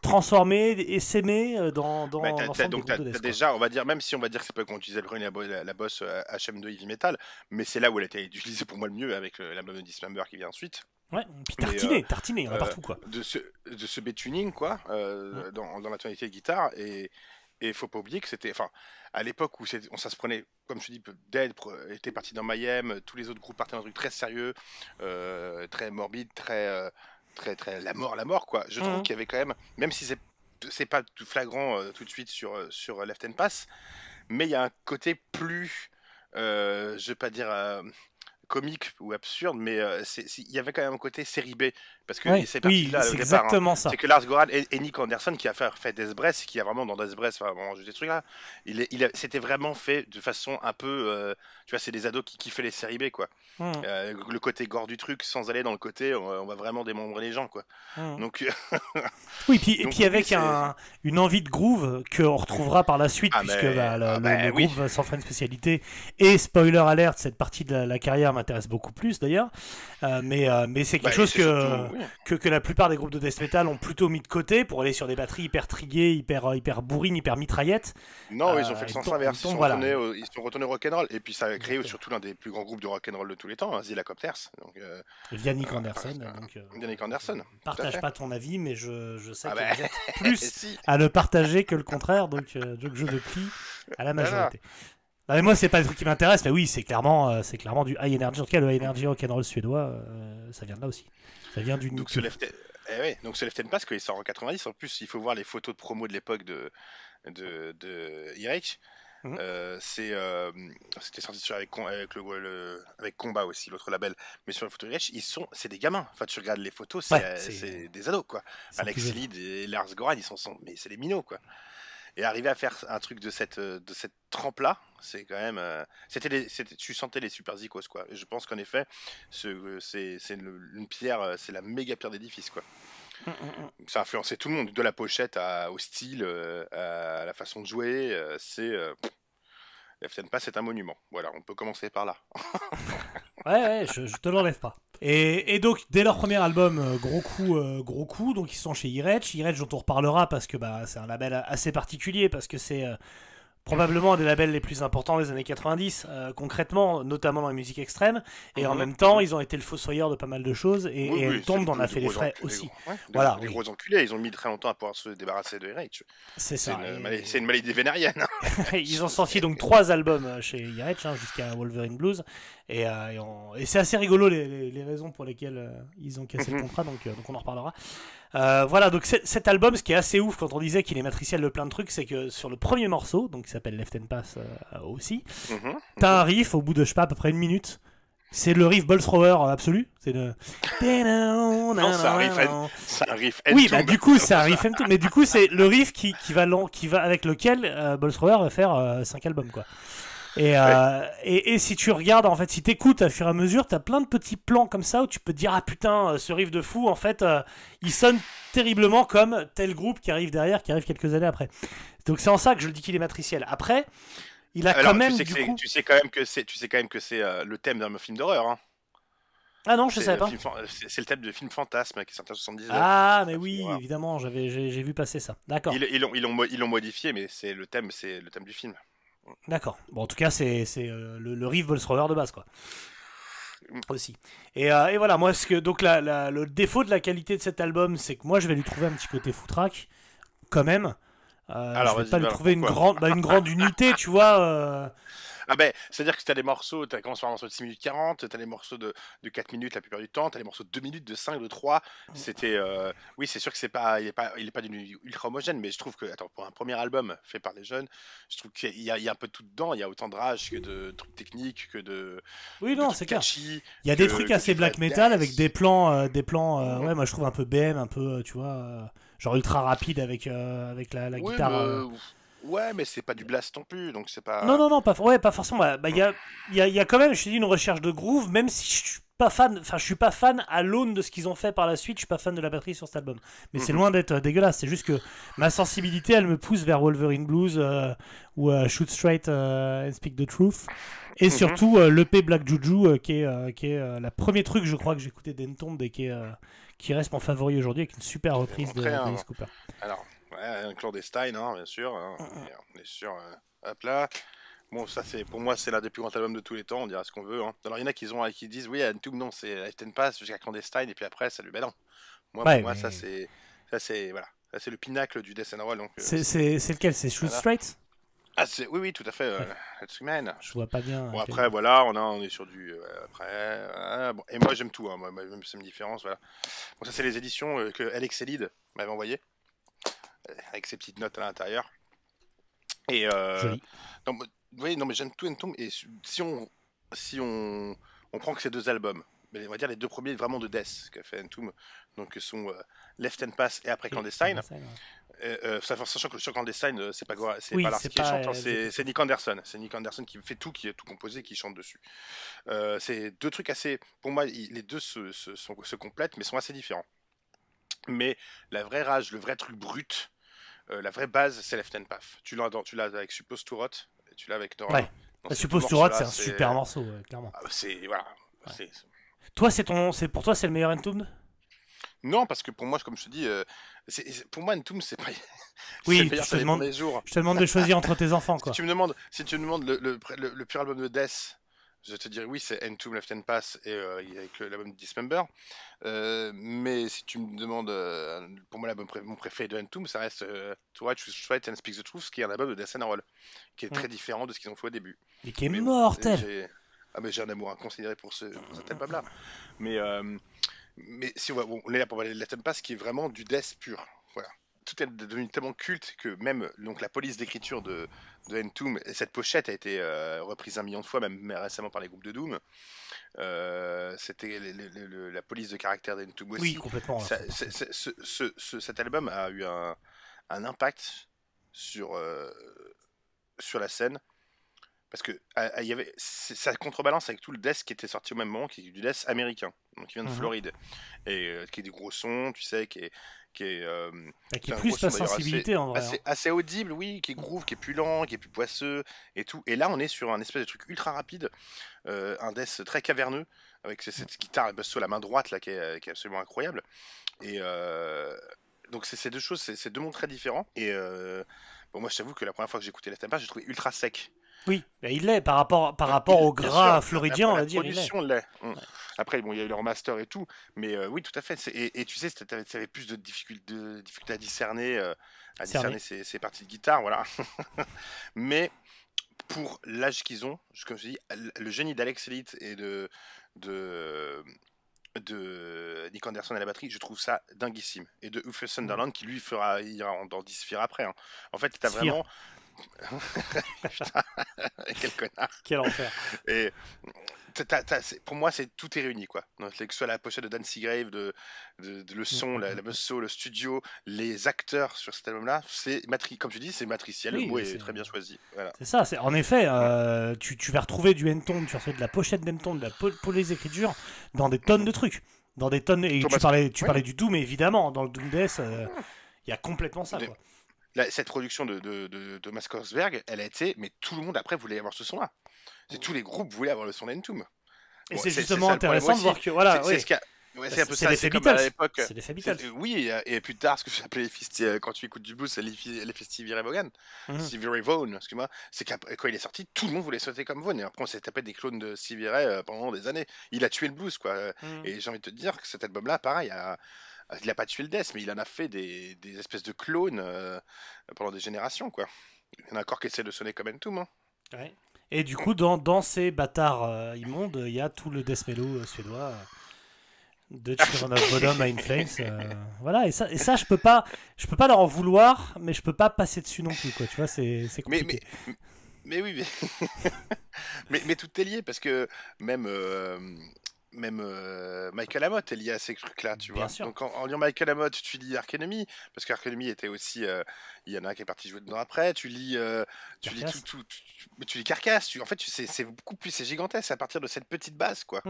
Speaker 2: transformées et s'aimer dans l'ensemble des groupes de death.
Speaker 1: Déjà, on va dire, même si on va dire que c'est pas qu'on utilisait le Rune la bosse HM2 Heavy Metal, mais c'est là où elle a été utilisée pour moi le mieux avec l'album de Dismember qui vient ensuite.
Speaker 2: Ouais, puis tartiné, il y en a partout quoi.
Speaker 1: De ce B-tuning quoi, dans la tonalité de guitare, et faut pas oublier que c'était, enfin, à l'époque où ça se prenait, comme je te dis, Dead était parti dans Mayhem, tous les autres groupes partaient dans un truc très sérieux, très morbide, très la mort quoi. Je trouve qu'il y avait quand même si c'est pas tout flagrant tout de suite sur Left Hand Path, mais il y a un côté plus, je vais pas dire comique ou absurde, mais il y avait quand même un côté série B, parce que c'est parti là au départ.
Speaker 2: Ça.
Speaker 1: C'est que Lars-Goran et Nick Anderson qui a fait Death Breath, qui a vraiment dans Death Breath, enfin bon, des trucs là, c'était vraiment fait de façon un peu, tu vois, c'est des ados qui kiffaient les séries B quoi. Le côté gore du truc, sans aller dans le côté on va vraiment démembrer les gens quoi. Donc
Speaker 2: oui, puis avec une envie de groove qu'on retrouvera par la suite, puisque le groupe s'en fera une spécialité. Et spoiler alert, cette partie de la carrière m'intéresse beaucoup plus d'ailleurs. Mais c'est quelque chose
Speaker 1: c'est surtout,
Speaker 2: que la plupart des groupes de death metal ont plutôt mis de côté pour aller sur des batteries hyper triguées, hyper bourrines, hyper mitraillettes.
Speaker 1: Non, ils ont fait le sens inverse. Ils sont
Speaker 2: voilà.
Speaker 1: retournés au rock'n'roll. Et puis ça a créé surtout l'un des plus grands groupes de rock'n'roll de tous les temps, Zilla Copters.
Speaker 2: Yannick Anderson.
Speaker 1: Yannick Anderson.
Speaker 2: Partage pas ton avis, mais je sais que
Speaker 1: bah,
Speaker 2: vous êtes plus
Speaker 1: si.
Speaker 2: à le partager que le contraire, donc je me plie à la majorité. Non, mais moi, c'est pas le truc qui m'intéresse, mais oui, c'est clairement du high energy. En tout cas, le high energy rock'n'roll suédois, ça vient de là aussi. Ça vient du
Speaker 1: donc ce Left and Pass, quand il sort en 90, en plus, il faut voir les photos de promo de l'époque de Irech. C'était sorti avec Combat aussi, l'autre label. Mais sur la photo Irech, c'est des gamins. Enfin, tu regardes les photos, c'est des ados, quoi. Alex Lid et Lars Goran, mais c'est des minots, quoi. Et arriver à faire un truc de cette trempe-là, c'est quand même. Tu sentais les super zikos, quoi. Et je pense qu'en effet, c'est une pierre, c'est la méga pierre d'édifice, quoi. Ça a influencé tout le monde, de la pochette au style, à la façon de jouer. Left and Pass, c'est un monument. Voilà, on peut commencer par là.
Speaker 2: ouais, je te l'enlève pas. Et donc, dès leur premier album, gros coup, donc ils sont chez Irech, dont on reparlera parce que c'est un label assez particulier, parce que c'est probablement un des labels les plus importants des années 90, concrètement, notamment dans la musique extrême, et en même temps, ils ont été le fossoyeur de pas mal de choses, et Entombed en a fait les frais aussi. Voilà,
Speaker 1: les gros enculés, ils ont mis très longtemps à pouvoir se débarrasser de Irech.
Speaker 2: C'est ça.
Speaker 1: C'est une maladie vénérienne.
Speaker 2: Ils ont sorti donc 3 albums chez Irech, jusqu'à Wolverine Blues, et c'est assez rigolo les raisons pour lesquelles ils ont cassé le contrat, donc on en reparlera. Voilà, donc cet album, ce qui est assez ouf quand on disait qu'il est matriciel de plein de trucs, c'est que sur le premier morceau, donc qui s'appelle Left and Pass aussi, t'as un riff au bout de, je sais pas, à peu près 1 minute. C'est le riff Ball Thrower absolu. C'est le.
Speaker 1: Non, c'est un riff.
Speaker 2: Oui, bah du coup, c'est un riff Entomb, mais du coup, c'est le riff qui va avec lequel Ball Thrower va faire 5 albums, quoi. Et si tu regardes, en fait, si t'écoutes à fur et à mesure, t'as plein de petits plans comme ça où tu peux te dire, ah putain, ce riff de fou, en fait, il sonne terriblement comme tel groupe qui arrive derrière, qui arrive quelques années après. Donc c'est en ça que je le dis qu'il est matriciel. Après, il a quand même
Speaker 1: tu sais quand même que c'est le thème d'un film d'horreur, hein.
Speaker 2: Ah non, je savais pas.
Speaker 1: C'est le thème de film fantasme qui est sorti en 79.
Speaker 2: Ah, mais oui, évidemment, j'ai vu passer ça. D'accord.
Speaker 1: Ils l'ont modifié, mais c'est le thème du film.
Speaker 2: D'accord. Bon, en tout cas, c'est le riff Ball Thrower de base, quoi. Aussi. Et voilà, moi, donc le défaut de la qualité de cet album, c'est que moi, je vais lui trouver un petit côté foutraque, quand même. Alors, je vais pas lui trouver une grande unité, tu vois.
Speaker 1: Ah ben, c'est-à-dire que t'as des morceaux, t'as commencé par un morceau de 6 minutes 40, t'as des morceaux de 4 minutes la plupart du temps, t'as des morceaux de 2 minutes, de 5, de 3. C'était. Oui, c'est sûr que il est pas d'une ultra homogène, mais je trouve que, pour un premier album fait par les jeunes, je trouve qu'il y a un peu tout dedans. Il y a autant de rage que de trucs techniques, que de.
Speaker 2: Oui, non, c'est clair. Il y a des trucs assez black metal avec des plans, ouais, moi je trouve un peu BM, un peu, tu vois, genre ultra rapide avec la guitare.
Speaker 1: Ouais, mais c'est pas du blast non plus, donc c'est pas.
Speaker 2: Non, pas forcément. Il y a quand même, je te dis, une recherche de groove, même si je suis pas fan. Enfin, je suis pas fan à l'aune de ce qu'ils ont fait par la suite. Je suis pas fan de la batterie sur cet album. Mais c'est loin d'être dégueulasse. C'est juste que ma sensibilité, elle me pousse vers Wolverine Blues ou Shoot Straight and Speak the Truth. Et surtout l'EP Black Juju, qui est le premier truc, je crois, que j'ai écouté d'Entombed et qui reste mon favori aujourd'hui, avec une super reprise d'Alice Cooper.
Speaker 1: Alors. Ouais, clandestine, hein, bien sûr. Hein. On est sûr. Hop là. Bon, ça, pour moi, c'est l'un des plus grands albums de tous les temps. On dira ce qu'on veut. Hein. Alors, il y en a qui disent, oui, Entombed, non, c'est Left and Pass jusqu'à clandestine, et puis après, salut. Ben non. Pour moi, ça, c'est voilà. Ça, c'est le pinacle du Death and Roll. Donc,
Speaker 2: c'est lequel? C'est Shoot Straight?
Speaker 1: Ah, oui, tout à fait. Let's Man.
Speaker 2: Je vois pas bien.
Speaker 1: Bon, après, voilà, on est sur du. Bon, et moi, j'aime tout. Hein. Moi, même c'est une différence. Voilà. Bon, ça, c'est les éditions que Alex Elid m'avait envoyées, avec ses petites notes à l'intérieur. Et non, mais j'aime tout Entombed. Et si on prend que ces 2 albums, mais on va dire les 2 premiers vraiment de Death qu'a fait Entombed, donc sont Left and Pass et après Clandestine. Sachant que sur Clandestine, c'est pas Lars qui chante, hein, c'est Nick Anderson. C'est Nick Anderson qui fait tout, qui est tout composé, qui chante dessus. C'est 2 trucs assez. Pour moi, les 2 se complètent, mais sont assez différents. Mais la vraie rage, le vrai truc brut, la vraie base, c'est Left and Path. Tu l'as avec Supposed to Rot, et tu l'as avec Nora.
Speaker 2: Ouais. Supposed to Rot, c'est un super morceau, clairement.
Speaker 1: C'est voilà. C'est-
Speaker 2: Toi, pour toi, c'est le meilleur Entombed?
Speaker 1: Non, parce que pour moi, comme je te dis, pour moi, Entombed, c'est pas. C'est
Speaker 2: Oui,
Speaker 1: le meilleur sur les premiers jours.
Speaker 2: je te demande de choisir entre tes enfants, quoi.
Speaker 1: Si tu me demandes le pur album de Death, je te dirais oui, c'est Entombed, Left and Pass et avec l'album Dismember. Mais si tu me demandes, pour moi, mon préféré de Entombed, ça reste To Watch, Choose Fight and Speak the Truth, qui est un album de Death and Roll, qui est très différent de ce qu'ils ont fait au début.
Speaker 2: Et qui est
Speaker 1: Mais bon,
Speaker 2: mortel.
Speaker 1: j'ai un amour inconsidéré pour cet album-là. Mais si on est là pour parler de Let 'em Pass, qui est vraiment du death pur. Voilà. Tout est devenu tellement culte que même donc, la police d'écriture de Entombed, et cette pochette a été reprise 1 million de fois, même récemment par les groupes de Doom. C'était la police de caractère d'Entombed aussi.
Speaker 2: Oui, complètement.
Speaker 1: Cet album a eu un impact sur la scène. Parce que ça contrebalance avec tout le death qui était sorti au même moment, qui est du death américain, donc qui vient de Floride, et qui est des gros sons, tu sais, qui est
Speaker 2: plus ta sensibilité en vrai.
Speaker 1: Assez audible, oui, qui est groove, qui est plus lent, qui est plus poisseux, et tout. Et là, on est sur un espèce de truc ultra rapide, un death très caverneux, avec cette guitare et basso à la main droite, là, qui est absolument incroyable. Et donc, c'est ces deux choses, c'est deux mondes très différents. Et bon, moi, je t'avoue que la première fois que j'ai écouté Let 'em Pass, j'ai trouvé ultra sec.
Speaker 2: Oui, il l'est par rapport au gras floridien, on va dire.
Speaker 1: La production l'est. Ouais. Après, bon, il y a eu le remaster et tout, mais oui, tout à fait. Et tu sais, tu avais plus de difficultés à discerner, ces parties de guitare, voilà. Mais pour l'âge qu'ils ont, comme je dis, le génie d'Alex Elliott et de Nick Anderson à la batterie, je trouve ça dinguissime. Et de Uffe Sunderland qui lui ira dans 10 Sphere après. Hein. En fait, t'as vraiment. Putain, quel connard.
Speaker 2: Quel enfer.
Speaker 1: Et pour moi, tout est réuni, quoi. Donc, que ce soit la pochette de Dan Seagrave, le son, la musso, le studio, les acteurs sur cet album-là, comme tu dis, c'est matriciel.
Speaker 2: Oui,
Speaker 1: le mot est très bien choisi. Voilà.
Speaker 2: C'est ça. En effet, tu vas retrouver du Entombed, tu vas retrouver de la pochette d'Entombed, de la police d'écriture, dans des tonnes de trucs. Dans des tonnes. Et tu parlais du Doom, évidemment. Dans le Doom Death, il y a complètement ça, quoi.
Speaker 1: Cette production de Thomas Korsberg, elle a été, mais tout le monde après voulait avoir ce son-là. Tous les groupes voulaient avoir le son d'Entombed.
Speaker 2: Et c'est justement intéressant de voir que voilà,
Speaker 1: c'est un peu ça,
Speaker 2: l'effet
Speaker 1: comme à
Speaker 2: Beatles.
Speaker 1: l'époque.
Speaker 2: C'est l'effet Beatles.
Speaker 1: Oui, et plus tard, ce que j'appelais quand tu écoutes du blues, c'est l'effet Stevie Ray Vaughan. Stevie Ray Vaughan, excuse-moi. C'est quand il est sorti, tout le monde voulait sauter comme Vaughan. Et après, on s'est tapé des clones de Stevie Ray pendant des années. Il a tué le blues, quoi. Et j'ai envie de te dire que cet album-là, pareil, il a pas tué le death, mais il en a fait des espèces de clones pendant des générations, quoi. Il y en a encore qui essaient de sonner comme Entombed. Hein.
Speaker 2: Ouais. Et du coup, dans ces bâtards immondes, il y a tout le death mellow suédois de Children of Bodom à In Flames. Voilà, et ça je peux pas leur en vouloir, mais je peux pas passer dessus non plus, quoi. Tu vois, c'est compliqué.
Speaker 1: Mais oui, mais tout est lié, parce que même Michael Amott est lié à ces trucs-là, tu vois.
Speaker 2: Sûr.
Speaker 1: Donc en lisant Michael Amott, tu lis Arch Enemy, parce qu'Arch Enemy était aussi, il y en a un qui est parti jouer dedans après. Tu lis tout, mais tu lis Carcass. En fait, c'est beaucoup plus, c'est gigantesque à partir de cette petite base, quoi.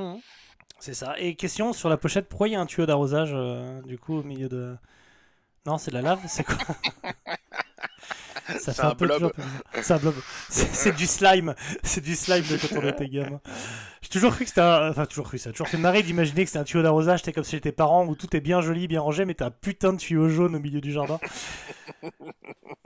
Speaker 2: C'est ça. Et question sur la pochette, pourquoi il y a un tuyau d'arrosage du coup au milieu de. Non, c'est de la lave, c'est quoi? Ça
Speaker 1: c'est un blob.
Speaker 2: C'est un blob. C'est du slime. C'est du slime de quand on était gamin. J'ai toujours cru que c'était Enfin, toujours cru ça. Toujours fait marrer d'imaginer que c'était un tuyau d'arrosage. C'était comme si j'étais parent où tout est bien joli, bien rangé, mais t'as un putain de tuyau jaune au milieu du jardin.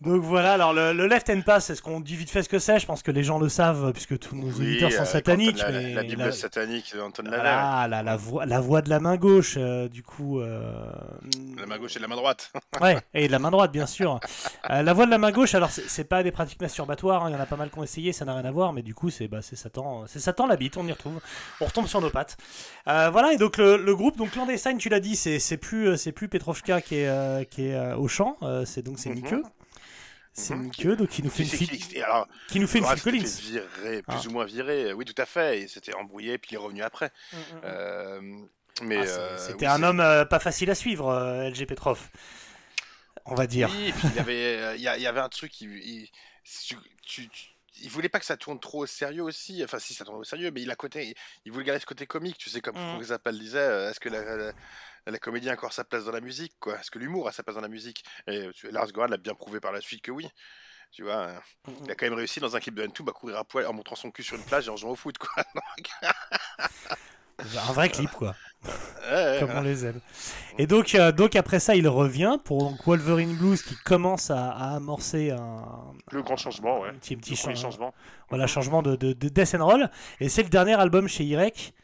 Speaker 2: Donc voilà, alors le Left and Pass, est-ce qu'on dit vite fait ce que c'est? Je pense que les gens le savent, puisque tous nos auditeurs sont sataniques.
Speaker 1: La Bible satanique d'Anton Lavey.
Speaker 2: Voilà, la voix de la main gauche, du coup.
Speaker 1: La main gauche et la main droite.
Speaker 2: Ouais, et de la main droite, bien sûr. La voix de la main gauche, alors c'est pas des pratiques masturbatoires, hein, il y en a pas mal qui ont essayé, ça n'a rien à voir, mais du coup, c'est Satan la bite, on y retrouve. On retombe sur nos pattes. Voilà, et donc le groupe, donc Clandestine, tu l'as dit, c'est plus Petrovka qui est au chant, c'est Niqueux. C'est Niqueux, donc qui nous fait une fille. Qui nous fait une fille Collins.
Speaker 1: Plus ou moins viré, oui, tout à fait. Et c'était embrouillé, puis il est revenu après. Mais
Speaker 2: c'était un homme pas facile à suivre, LG Petrov. On va dire.
Speaker 1: Oui, et puis il y avait un truc, il voulait pas que ça tourne trop au sérieux aussi. Enfin, si ça tourne au sérieux, mais il voulait garder ce côté comique, tu sais, comme Frank Zappa le disait. Est-ce que la comédie a encore sa place dans la musique, quoi? Est-ce que l'humour a sa place dans la musique? Et Lars Goran l'a bien prouvé par la suite que oui. Tu vois, il a quand même réussi dans un clip de Entombed à courir à poil en montrant son cul sur une plage et en jouant au foot, quoi.
Speaker 2: Un vrai clip, quoi.
Speaker 1: Ouais,
Speaker 2: Comme on les aime. Et donc après ça, il revient pour donc, Wolverine Blues qui commence à amorcer
Speaker 1: le grand changement, ouais.
Speaker 2: un petit
Speaker 1: Le premier changement.
Speaker 2: voilà, changement de Death and Roll. Et c'est le dernier album chez Irek.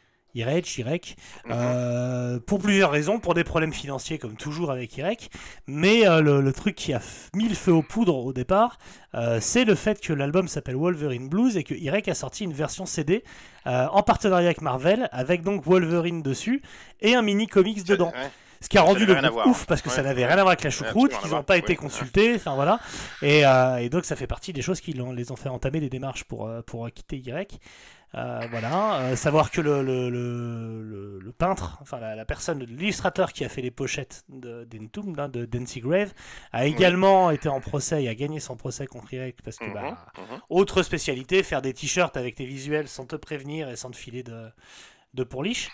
Speaker 2: Pour plusieurs raisons, pour des problèmes financiers comme toujours avec Irek, mais le truc qui a mis le feu aux poudres au départ, c'est le fait que l'album s'appelle Wolverine Blues et que Irek a sorti une version CD en partenariat avec Marvel, avec donc Wolverine dessus et un mini comics dedans.
Speaker 1: Ouais.
Speaker 2: Ce qui a rendu le
Speaker 1: n'avait rien à
Speaker 2: groupe
Speaker 1: voir.
Speaker 2: ouf parce que ça n'avait rien à voir avec la choucroute,
Speaker 1: absolument
Speaker 2: qu'ils
Speaker 1: rien à
Speaker 2: n'ont pas
Speaker 1: voir.
Speaker 2: été
Speaker 1: Oui.
Speaker 2: consultés, enfin voilà. Et donc ça fait partie des choses qui les ont fait entamer des démarches pour quitter Y. Voilà, savoir que le peintre, enfin la personne, l'illustrateur qui a fait les pochettes d'Entomb, de Dancy Grave, a également été en procès et a gagné son procès contre Irek parce que, autre spécialité, faire des t-shirts avec tes visuels sans te prévenir et sans te filer de pourliche.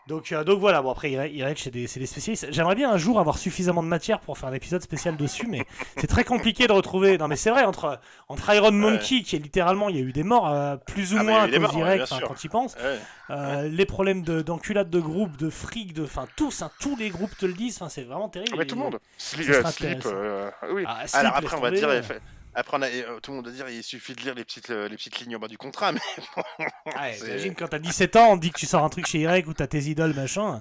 Speaker 2: Donc voilà, bon après Irek c'est des spécialistes. J'aimerais bien un jour avoir suffisamment de matière pour faire un épisode spécial dessus, mais c'est très compliqué de retrouver. Non mais c'est vrai, entre Iron Monkey, qui est littéralement, il y a eu des morts plus ou moins à cause d'Irek, quand il pense. Les problèmes d'enculade de groupe, de fric, enfin tous les groupes te le disent, c'est vraiment terrible.
Speaker 1: Mais tout le monde. Slip, oui.
Speaker 2: Slip,
Speaker 1: alors après on va dire,
Speaker 2: tomber,
Speaker 1: après tout le monde va dire il suffit de lire les petites lignes en bas du contrat, mais
Speaker 2: Imagine quand t'as 17 ans, on te dit que tu sors un truc chez Irek ou t'as tes idoles machin,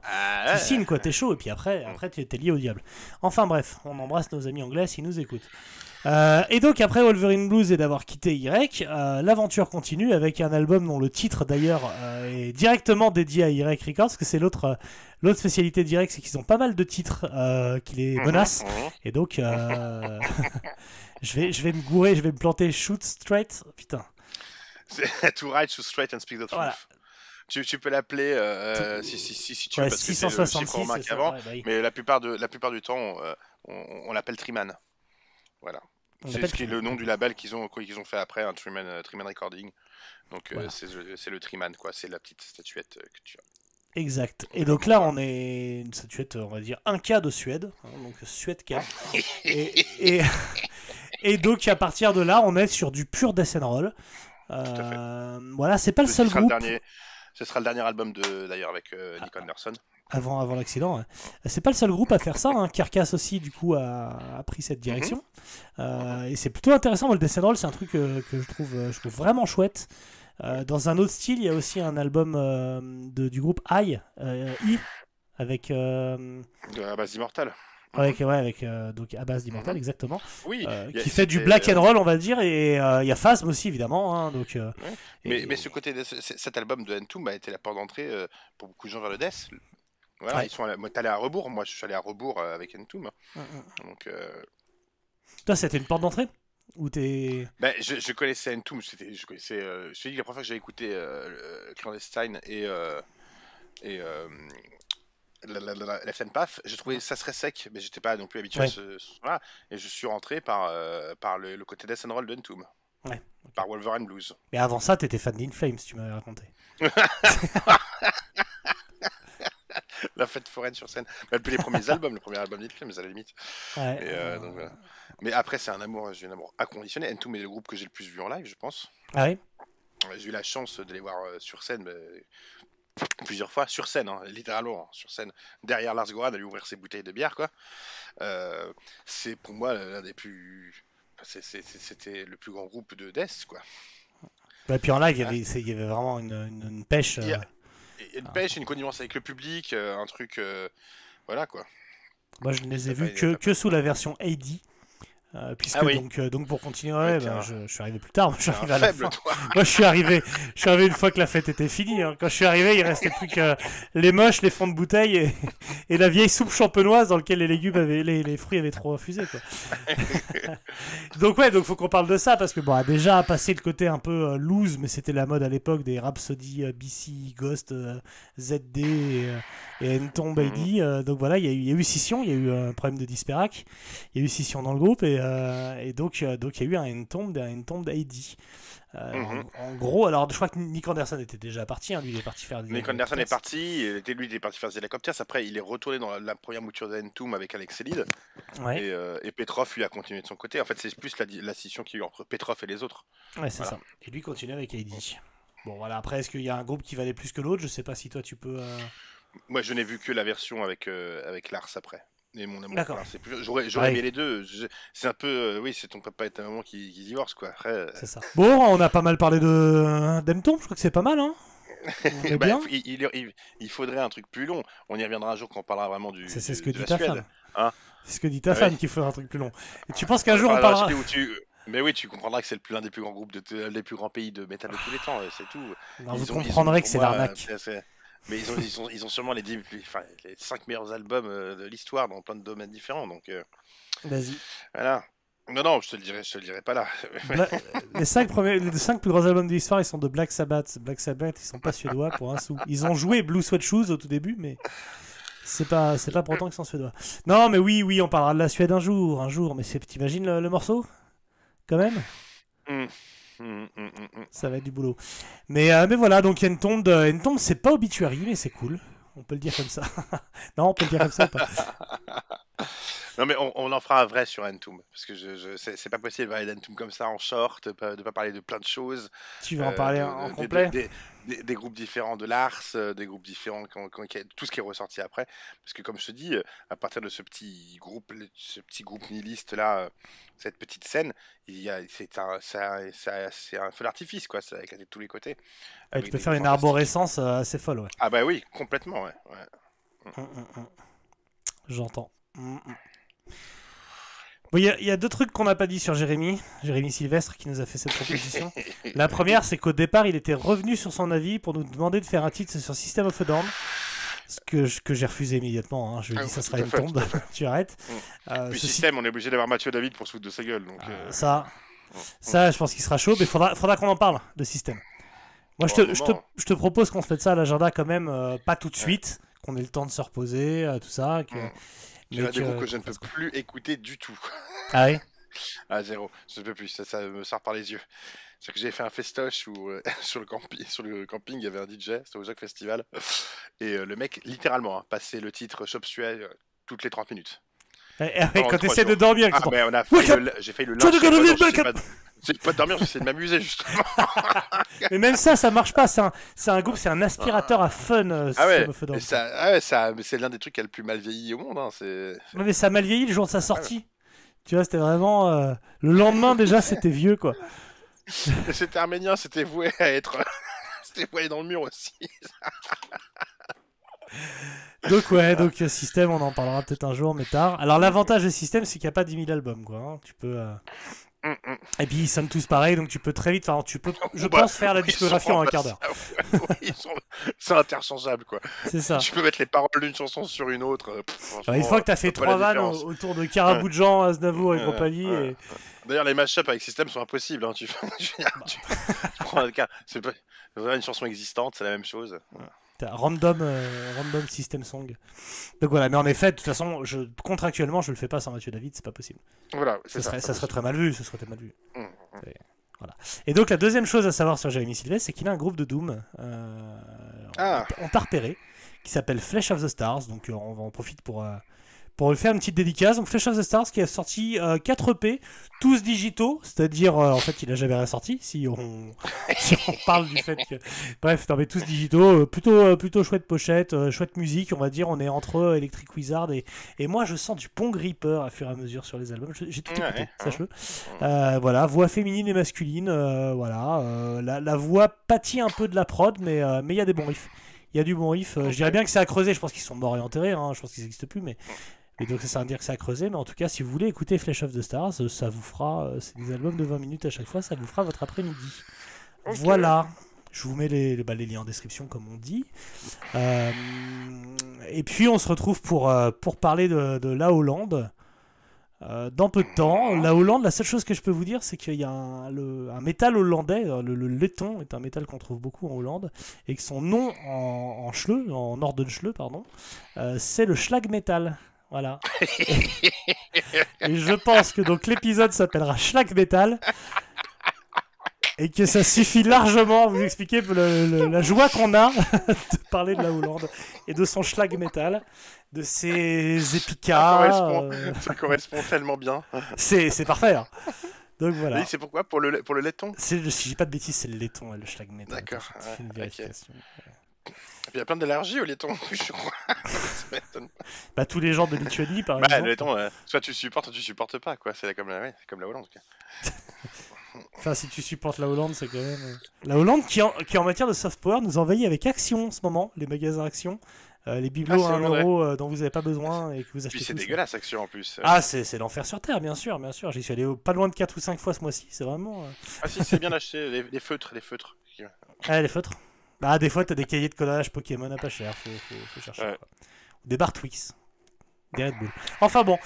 Speaker 2: tu signes quoi, t'es chaud et puis après t'es lié au diable. Enfin bref, on embrasse nos amis anglais s'ils nous écoutent. Et donc après Wolverine Blues et d'avoir quitté Irek, l'aventure continue avec un album dont le titre d'ailleurs est directement dédié à Irek Records, parce que c'est l'autre spécialité d'Irek, c'est qu'ils ont pas mal de titres qui les menacent. Et donc je vais me gourer, je vais me planter shoot straight, putain.
Speaker 1: C'est to write, to straight and speak the truth.
Speaker 2: Voilà.
Speaker 1: Tu peux l'appeler si tu veux, parce
Speaker 2: 666,
Speaker 1: que c'est le chiffre
Speaker 2: c'est ça,
Speaker 1: avant,
Speaker 2: oui.
Speaker 1: mais la plupart du temps on l'appelle Triman. Voilà. C'est ce qui est le nom du label qu'ils ont fait après, un Triman Recording. Donc voilà. C'est le Triman, quoi. C'est la petite statuette que tu as.
Speaker 2: Exact. Et donc là, on est une statuette, on va dire, 1K de Suède. Donc Suède K. et donc à partir de là, on est sur du pur Death and Roll. Voilà, c'est pas le seul groupe.
Speaker 1: Ce sera le dernier album d'ailleurs avec Nick Anderson.
Speaker 2: Avant l'accident. C'est pas le seul groupe à faire ça. Carcass aussi, du coup, a pris cette direction. Et c'est plutôt intéressant. Le Death and Roll, c'est un truc que je trouve vraiment chouette. Dans un autre style, il y a aussi un album du groupe I, avec
Speaker 1: à base d'Immortal.
Speaker 2: Avec donc à base d'Immortal, exactement.
Speaker 1: Oui.
Speaker 2: Qui fait du black and roll, on va dire, et il y a Phasm aussi, évidemment. Donc,
Speaker 1: mais ce côté cet album de Entomb a été la porte d'entrée pour beaucoup de gens vers le death. Voilà, t'es allé à rebours. Moi, je suis allé à rebours avec Entomb. Donc.
Speaker 2: Toi, c'était une porte d'entrée? Ou t'es...
Speaker 1: Je connaissais Entomb, je t'ai dit la première fois que j'avais écouté Clandestine et Left Hand Path, j'ai trouvé ça serait sec, mais j'étais pas non plus habitué à voilà, et je suis rentré par le côté Death and Roll de Entomb. Par Wolverine Blues.
Speaker 2: Mais avant ça, t'étais fan d'In Flames, tu m'avais raconté.
Speaker 1: La fête foraine sur scène. Depuis les premiers albums, le premier album d'In Flames à la limite. Donc, voilà. Mais après, j'ai un amour inconditionnel. Entomb est le groupe que j'ai le plus vu en live, je pense.
Speaker 2: Ah oui.
Speaker 1: J'ai eu la chance de les voir sur scène plusieurs fois, sur scène, littéralement, sur scène, derrière Lars Goran, à lui ouvrir ses bouteilles de bière, quoi. C'est pour moi l'un des plus... C'était le plus grand groupe de Death, quoi.
Speaker 2: Et puis en live, il y avait vraiment une pêche.
Speaker 1: Il y a une pêche, une connivence avec le public, un truc... voilà, quoi.
Speaker 2: Moi, je ne les ai vus que sous la version AD. Puisque donc pour continuer, je suis arrivé plus tard. Moi, je suis arrivé à la fin. Moi, je suis arrivé une fois que la fête était finie. Quand je suis arrivé, il restait plus que les moches, les fonds de bouteille et la vieille soupe champenoise dans laquelle les légumes les fruits avaient trop infusé, quoi. donc faut qu'on parle de ça parce que a déjà passé le côté un peu loose, mais c'était la mode à l'époque des Rhapsody, BC, Ghost, ZD et Entomb AD. Donc voilà, il y a eu scission, il y a eu un problème de Disperac, il y a eu scission dans le groupe et donc il y a eu un Entomb AD. En gros, alors je crois que Nick Anderson était déjà parti, lui il est parti faire des
Speaker 1: Nick Anderson est parti, lui il est parti faire des Helicopters, après il est retourné dans la première mouture d'Entomb avec Alex Elid, et Petrov lui a continué de son côté. En fait c'est plus la scission qu'il y a eu entre Petrov et les autres.
Speaker 2: Ouais, c'est ça. Et lui continue avec AD. Bon, voilà. Après, est-ce qu'il y a un groupe qui valait plus que l'autre? Je sais pas si toi tu peux.
Speaker 1: Moi, je n'ai vu que la version avec Lars après. Et mon amour
Speaker 2: D'accord.
Speaker 1: pour Lars, j'aurais
Speaker 2: Ouais.
Speaker 1: aimé les deux. C'est un peu, oui, c'est ton papa est un moment qui divorce, quoi. Après,
Speaker 2: C'est ça. Bon, on a pas mal parlé de d'Emtom, je crois que c'est pas mal, hein. On est
Speaker 1: bah,
Speaker 2: bien.
Speaker 1: il faudrait un truc plus long. On y reviendra un jour quand on parlera vraiment
Speaker 2: C'est ce que
Speaker 1: de
Speaker 2: dit
Speaker 1: la
Speaker 2: ta
Speaker 1: Suède.
Speaker 2: femme.
Speaker 1: Hein.
Speaker 2: C'est ce que dit ta
Speaker 1: Ah
Speaker 2: femme
Speaker 1: oui.
Speaker 2: qu'il faut un truc plus long. Et tu penses qu'un
Speaker 1: On
Speaker 2: jour on
Speaker 1: parlera
Speaker 2: parlera.
Speaker 1: où mais oui, tu comprendras que c'est l'un des plus grands groupes les plus grands pays de métal de tous les temps, c'est tout.
Speaker 2: Non, vous
Speaker 1: Ils
Speaker 2: comprendrez que
Speaker 1: pour
Speaker 2: c'est
Speaker 1: moi,
Speaker 2: l'arnaque.
Speaker 1: mais ils ont sûrement les 5 meilleurs albums de l'histoire dans plein de domaines différents. Donc
Speaker 2: Vas-y.
Speaker 1: voilà. Non, je te le dirai pas là.
Speaker 2: Bla- les 5 plus gros albums de l'histoire, ils sont de Black Sabbath. Black Sabbath, ils sont pas suédois pour un sou. Ils ont joué Blue Sweat Shoes au tout début, mais c'est pas pour autant qu'ils sont suédois. Non, mais oui, on parlera de la Suède un jour. Mais t'imagines le morceau, quand même. Ça va être du boulot. Mais voilà, donc il y a une tombe, c'est pas Obituary, mais c'est cool. On peut le dire comme ça. Non, on peut le dire comme ça ou pas?
Speaker 1: Non, mais on en fera un vrai sur Entombed. Parce que c'est pas possible de parler d'Entombed comme ça en short, de pas parler de plein de choses.
Speaker 2: Tu vas en parler en complet?
Speaker 1: Des groupes différents de Lars, des groupes différents, tout ce qui est ressorti après. Parce que comme je te dis, à partir de ce petit groupe nihiliste là, cette petite scène, c'est un feu d'artifice, quoi. Ça a éclaté de tous les côtés.
Speaker 2: Ouais, tu
Speaker 1: Avec
Speaker 2: peux
Speaker 1: des
Speaker 2: faire
Speaker 1: groupes
Speaker 2: une
Speaker 1: fantastiques.
Speaker 2: arborescence assez folle, ouais.
Speaker 1: Ah bah oui, complètement, ouais.
Speaker 2: J'entends. Bon, il y a deux trucs qu'on n'a pas dit sur Jérémy Sylvestre qui nous a fait cette proposition. La première, c'est qu'au départ, il était revenu sur son avis pour nous demander de faire un titre sur System of a Down. Ce que j'ai refusé immédiatement. Hein. Je lui ai dit, ça sera une tombe. Tu arrêtes.
Speaker 1: Puis système, on est obligé d'avoir Mathieu David pour se foutre de sa gueule. Donc,
Speaker 2: ça, je pense qu'il sera chaud, mais faudra qu'on en parle de System. Moi, je te propose qu'on se mette ça à l'agenda quand même, pas tout de suite, qu'on ait le temps de se reposer, tout ça.
Speaker 1: Il y a des groupes que je ne peux plus écouter du tout.
Speaker 2: Ah oui?
Speaker 1: Ah, zéro. Je ne peux plus. Ça me sort par les yeux. C'est que j'ai fait un festoche où sur le camping, il y avait un DJ, c'était au Jacques Festival. Et le mec, littéralement, passait le titre Chop Suey toutes les 30 minutes.
Speaker 2: Quand tu essaies de dormir,
Speaker 1: mais j'ai failli le lyncher. C'est pas de dormir, j'essaie de m'amuser justement.
Speaker 2: Mais même ça marche pas. C'est un groupe, c'est un aspirateur à fun.
Speaker 1: C'est l'un des trucs qui a le plus mal vieilli au monde. Hein,
Speaker 2: mais ça a mal vieilli le jour de sa sortie. Tu vois, c'était vraiment. Le lendemain déjà, c'était vieux quoi.
Speaker 1: C'était arménien, c'était voué à être. C'était voué dans le mur aussi.
Speaker 2: Donc System, on en parlera peut-être un jour, mais tard. Alors l'avantage de System, c'est qu'il n'y a pas 10 000 albums quoi. Hein. Tu peux. Et puis ils sonnent tous pareils, donc tu peux très vite. Enfin, tu peux, je pense, faire la discographie en un quart d'heure.
Speaker 1: C'est interchangeable, quoi.
Speaker 2: C'est ça.
Speaker 1: Tu peux mettre les paroles d'une chanson sur une autre.
Speaker 2: Une fois que t'as fait 3 vannes autour de Karaboudjan, Aznavour et compagnie. Et...
Speaker 1: D'ailleurs, les mashups avec System sont impossibles. Hein. Tu prends un cas. C'est pas une chanson existante, c'est la même chose.
Speaker 2: Random System Song. Donc voilà, mais en effet, de toute façon, contractuellement, je le fais pas sans Mathieu David, c'est pas possible.
Speaker 1: Voilà,
Speaker 2: ça serait très mal vu, Voilà. Et donc la deuxième chose à savoir sur Jérémy Sylvestre, c'est qu'il a un groupe de Doom, on t'a repéré, qui s'appelle Flesh of the Stars, donc on en profite pour lui faire une petite dédicace. Donc Flesh of the Stars qui a sorti 4 EP, tous digitaux, c'est-à-dire en fait il a jamais rien sorti, si on parle du fait que... Bref, non mais tous digitaux, plutôt chouette pochette, chouette musique, on va dire, on est entre Electric Wizard et moi je sens du Pong Reaper à fur et à mesure sur les albums, j'ai tout écouté, sache-le. Voilà, voix féminine et masculine, voilà, la voix pâtit un peu de la prod, mais il y a des bons riffs. Il y a du bon riff, je dirais bien que c'est à creuser, je pense qu'ils sont morts et enterrés, hein, je pense qu'ils n'existent plus, mais donc ça veut dire que c'est à creuser, mais en tout cas, si vous voulez écouter Flesh of the Stars, ça vous fera, c'est des albums de 20 minutes à chaque fois, ça vous fera votre après-midi. Okay. Voilà, je vous mets les liens en description, comme on dit. Et puis, on se retrouve pour parler de la Hollande. Dans peu de temps, la Hollande, la seule chose que je peux vous dire, c'est qu'il y a un métal hollandais, le laiton est un métal qu'on trouve beaucoup en Hollande, et que son nom en Schleu, en Nordenschleu, pardon, c'est le Schlag Metal. Voilà. Et je pense que donc l'épisode s'appellera Schlag Metal et que ça suffit largement à vous expliquer la joie qu'on a de parler de la Hollande et de son Schlag Metal, de ses épicas.
Speaker 1: Ça correspond tellement bien.
Speaker 2: C'est parfait. Hein. Donc voilà.
Speaker 1: Oui, c'est pourquoi pour le laiton.
Speaker 2: Si je dis pas de bêtises, c'est le laiton, le Schlagmeter.
Speaker 1: D'accord,
Speaker 2: Attends, je fais une
Speaker 1: ok.
Speaker 2: vérification.
Speaker 1: Il y a plein d'allergies au laiton, je crois. Ça m'étonne pas.
Speaker 2: Bah, tous les gens de Lituanie, par
Speaker 1: Bah,
Speaker 2: exemple.
Speaker 1: le laiton, soit tu supportes, soit tu supportes pas, quoi. C'est comme ouais, c'est comme la Hollande. Quoi.
Speaker 2: Enfin, si tu supportes la Hollande, c'est quand même. La Hollande qui en matière de soft power nous envahit avec Action en ce moment, les magasins Action. Les bibelots
Speaker 1: Ah,
Speaker 2: à
Speaker 1: c'est
Speaker 2: 1
Speaker 1: vrai.
Speaker 2: euro dont vous n'avez pas besoin et que vous
Speaker 1: Puis
Speaker 2: achetez
Speaker 1: c'est
Speaker 2: tous.
Speaker 1: dégueulasse, Action, en plus.
Speaker 2: Ah, c'est l'enfer sur Terre, bien sûr, bien sûr. J'y suis allé pas loin de 4 ou 5 fois ce mois-ci, c'est vraiment.
Speaker 1: Ah si, c'est bien d'acheter les feutres,
Speaker 2: Ah, les feutres. Bah, des fois, t'as des cahiers de collage Pokémon à pas cher, faut chercher.
Speaker 1: Ouais.
Speaker 2: Quoi. Des barres Twix. Des Red Bull. Enfin bon,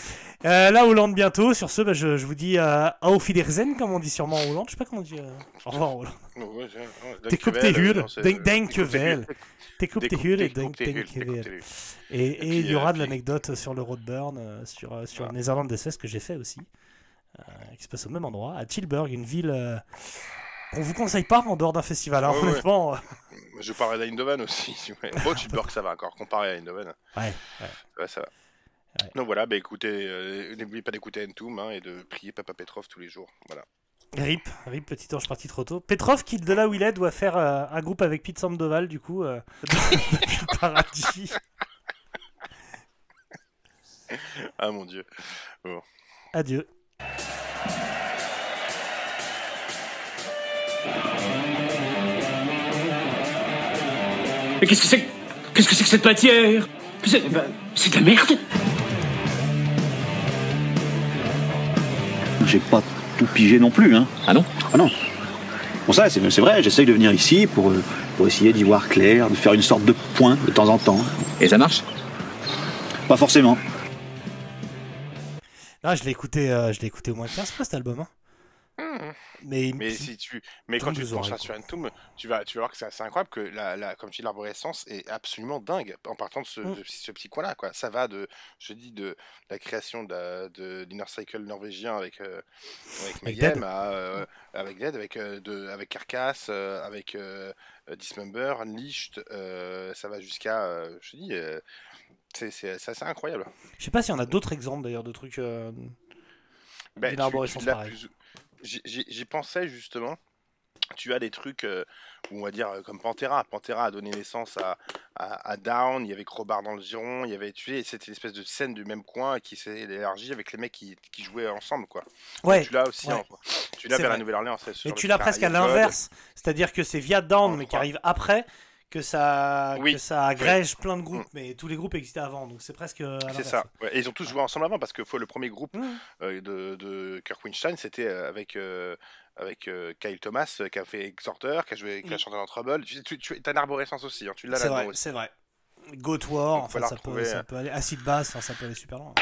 Speaker 2: la Hollande bientôt. Sur ce, bah, je vous dis Auf Wiedersehen, comme on dit sûrement en Hollande. Je sais pas comment on dit. Au revoir en Hollande. T'écoupes tes hules, Dankjewel. T'écoupes tes hules et Dankjewel. Et il y aura de l'anecdote sur le Roadburn, sur Netherlands DSS que j'ai fait aussi, qui se passe au même endroit, à Tilburg, une ville qu'on vous conseille pas en dehors d'un festival, hein, honnêtement.
Speaker 1: Je parlerai d'Eindhoven aussi. Ouais. Bon, Tilburg, ça va encore, comparé à Eindhoven.
Speaker 2: Ouais.
Speaker 1: Ouais, ça va.
Speaker 2: Ouais.
Speaker 1: Donc voilà, bah écoutez, n'oubliez pas d'écouter Entombed et de prier Papa Petrov tous les jours. Voilà.
Speaker 2: RIP, petit ange parti trop tôt. Petrov, qui de là où il est, doit faire un groupe avec Pete Sandoval, du coup, depuis le paradis.
Speaker 1: Ah mon dieu. Bon.
Speaker 2: Adieu.
Speaker 3: Mais qu'est-ce que c'est que cette matière? C'est de la merde.
Speaker 4: J'ai pas tout pigé non plus, hein.
Speaker 3: Ah non?
Speaker 4: Ah non. Bon, ça, c'est vrai, j'essaye de venir ici pour essayer d'y voir clair, de faire une sorte de point de temps en temps.
Speaker 3: Et ça marche?
Speaker 4: Pas forcément.
Speaker 2: Là, je l'ai écouté au moins 15 fois cet album. Hein. Mais
Speaker 1: quand tu te penches
Speaker 2: oreilles,
Speaker 1: sur Entombed, tu vas voir que c'est assez incroyable que comme tu dis, l'arborescence est absolument dingue en partant de ce petit coin-là, quoi. Ça va de la création de l'Inner Cycle norvégien avec Mayhem, avec Dead, avec Carcass, avec Dismember, Unleashed, ça va jusqu'à, je te dis, c'est assez incroyable.
Speaker 2: Je sais pas s'il y en a d'autres exemples d'ailleurs de trucs d'une arborescence pareille.
Speaker 1: J'y pensais justement. Tu as des trucs où on va dire comme Pantera. Pantera a donné naissance à Down. Il y avait Crowbar dans le giron. Il y avait tué. C'était une espèce de scène du même coin qui s'est élargie avec les mecs qui jouaient ensemble, quoi.
Speaker 2: Ouais.
Speaker 1: Donc, tu l'as aussi.
Speaker 2: Ouais.
Speaker 1: Tu l'as
Speaker 2: C'est
Speaker 1: vers
Speaker 2: vrai.
Speaker 1: la Nouvelle-Orléans.
Speaker 2: Mais tu l'as presque à l'inverse. C'est-à-dire que c'est via Down, mais qui arrive après, que ça agrège plein de groupes. Mais tous les groupes existaient avant. Donc c'est presque.
Speaker 1: C'est ça. Ouais. Et ils ont tous joué ensemble avant parce que le premier groupe de Kirk Windstein, c'était avec Kyle Thomas qui a fait Exhorter, qui a chanté dans Trouble. Tu as une arborescence aussi, hein, tu l'as là-dedans aussi.
Speaker 2: C'est vrai. Goat War,
Speaker 1: Donc,
Speaker 2: ça peut aller. Acid Bass, ça peut aller super loin.